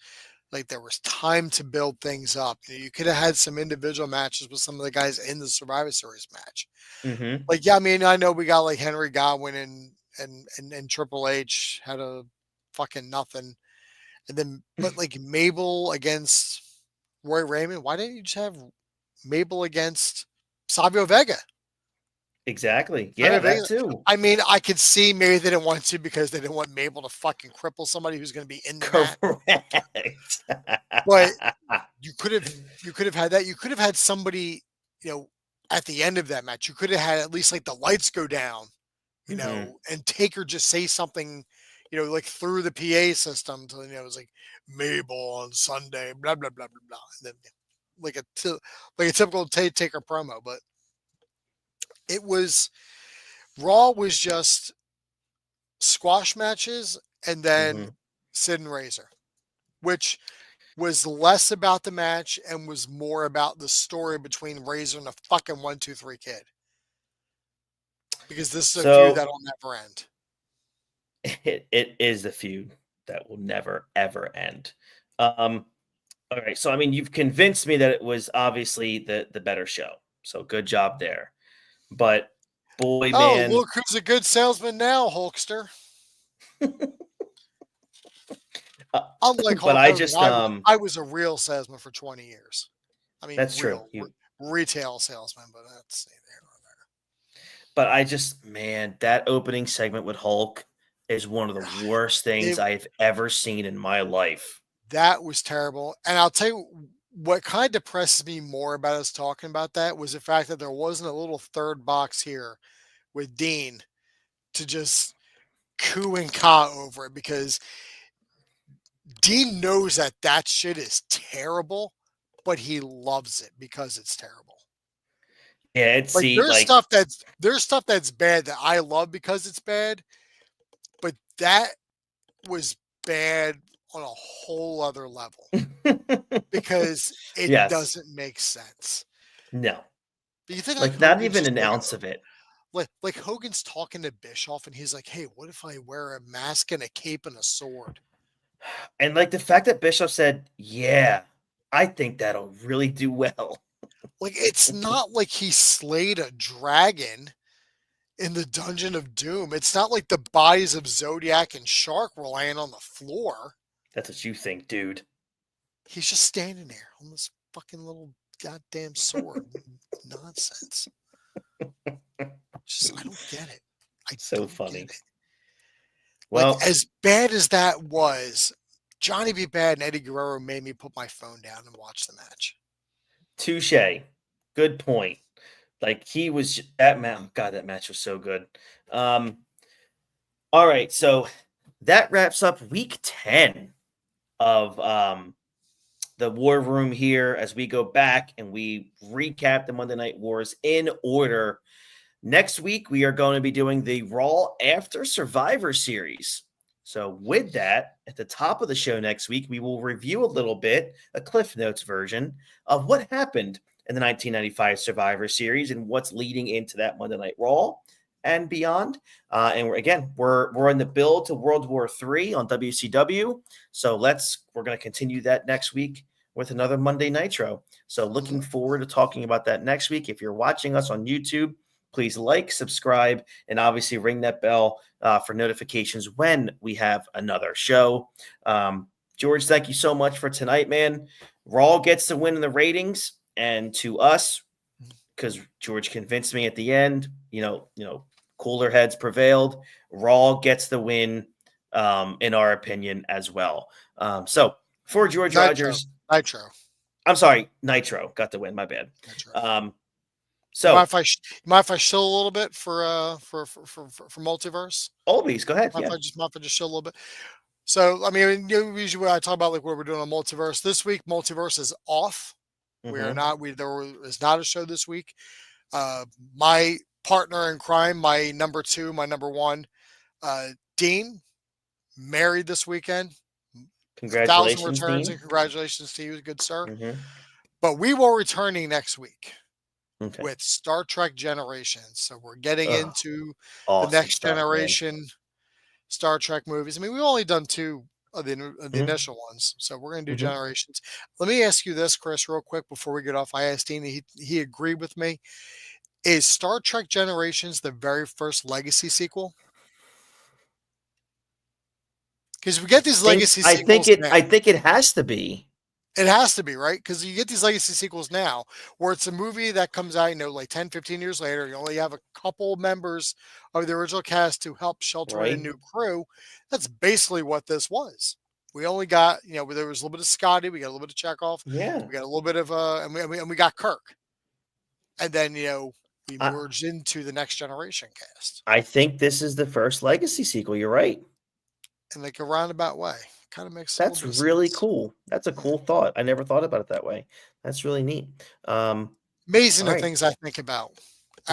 Like there was time to build things up. You could have had some individual matches with some of the guys in the Survivor Series match. Mm-hmm. Like, yeah, I mean, I know we got like Henry Godwin and Triple H had a fucking nothing. And then but like Mabel against Roy Raymond, why didn't you just have Mabel against Savio Vega? Exactly. Savio Yeah, that Vega. too. I mean, I could see maybe they didn't want to because they didn't want Mabel to fucking cripple somebody who's going to be in the mat. Correct. But you could have had that. You could have had somebody, you know, at the end of that match. You could have had at least like the lights go down, Mhm. and Taker just say something, like through the PA system to, it was like Mabel on Sunday, blah blah blah blah blah, and then like like a typical Taker promo. But it was Raw was just squash matches and then Mhm. Sid and Razor, which was less about the match and was more about the story between Razor and the fucking 1-2-3 Kid. Because this is a feud So that'll never end. it is the feud that will never ever end. Um, all right. So I mean, you've convinced me that it was obviously the better show. So good job there. But boy, Oh, man, look who's a good salesman now, Hulkster. Unlike but Hulk I Hogan, just I was a real salesman for 20 years. I mean, that's true. real retail salesman, but that's neither here nor But I just man, that opening segment with Hulk is one of the worst there. things I've ever seen in my life. That was terrible. And I'll tell you what kind of depresses me more about us talking about that was the fact that there wasn't a little third box here with Dean to just coo and caw over it, because Dean knows that that shit is terrible, but he loves it because it's terrible. Yeah, it's Like see, there's like stuff that's bad that I love because it's bad, but that was bad on a whole other level because it yes, doesn't make sense. no, But you think like like not Hogan's even just an like ounce of it. like Hogan's talking to Bischoff and he's like, "Hey, what if I wear a mask and a cape and a sword?" And like the fact that Bishop said, "Yeah, I think that'll really do well." Like it's not like he slayed a dragon in the Dungeon of Doom. It's not like the bodies of Zodiac and Shark were laying on the floor. That's what you think, dude. He's just standing there on this fucking little goddamn sword. Nonsense. Just I don't get it. I So don't get funny. it. Like Well, as bad as that was, Johnny B. Bad and Eddie Guerrero made me put my phone down and watch the match. touche. Good point. Like he was that match. God, that match was so good. Um, all right, so that wraps up week 10 of the War Room here as we go back and we recap the Monday Night Wars in order. Next week, we are going to be doing the Raw After Survivor Series. So, with that, at the top of the show next week, we will review a little bit, a Cliff Notes version of what happened in the 1995 Survivor Series and what's leading into that Monday Night Raw. and beyond. And we're in the build to World War III on WCW. So we're going to continue that next week with another Monday Nitro. So looking forward to talking about that next week. If you're watching us on YouTube, please like, subscribe, and obviously ring that bell for notifications when we have another show. George, thank you so much for tonight, man. Raw gets the win in the ratings, and to us, because George convinced me at the end, cooler heads prevailed. Raw gets the win, in our opinion, as well. So for George Rogers, I'm sorry, Nitro got the win. My bad. So mind if I shill a little bit for multiverse? Always go ahead. Mind if I just shill a little bit? So I mean, usually when I talk about like what we're doing on multiverse this week, multiverse is off. We are not. There is not a show this week. My partner in crime, my number 2, my number 1, Dean, married this weekend. Congratulations, 1,000 returns, Dean. and congratulations to you, good sir. But we will returning next week with Star Trek Generations. So we're getting into the next generation Star Trek movies. I mean, we've only done 2 of the initial ones, so we're going to do Generations. Let me ask you this, Chris, real quick before we get off. I asked Dean, he agreed with me. Is Star Trek Generations the very first legacy sequel? Because we get these legacy sequels. I think it has to be. It has to be, right? Because you get these legacy sequels now where it's a movie that comes out, like 10, 15 years later. You only have a couple members of the original cast to help shelter in a new crew. That's basically what this was. We only got, there was a little bit of Scotty. We got a little bit of Chekhov. Yeah. We got a little bit of, and we got Kirk. And then, we merged into the Next Generation cast. I think this is the first legacy sequel. You're right. In like a roundabout way. Kind of makes sense. That's really cool. That's a cool thought. I never thought about it that way. That's really neat. Amazing the things I think about.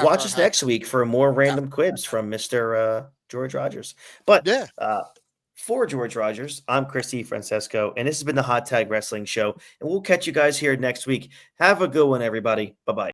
Watch us next week for more random quibs from Mr. George Rogers. But for George Rogers, I'm Christy Francesco, and this has been the Hot Tag Wrestling Show. And we'll catch you guys here next week. Have a good one, everybody. Bye-bye.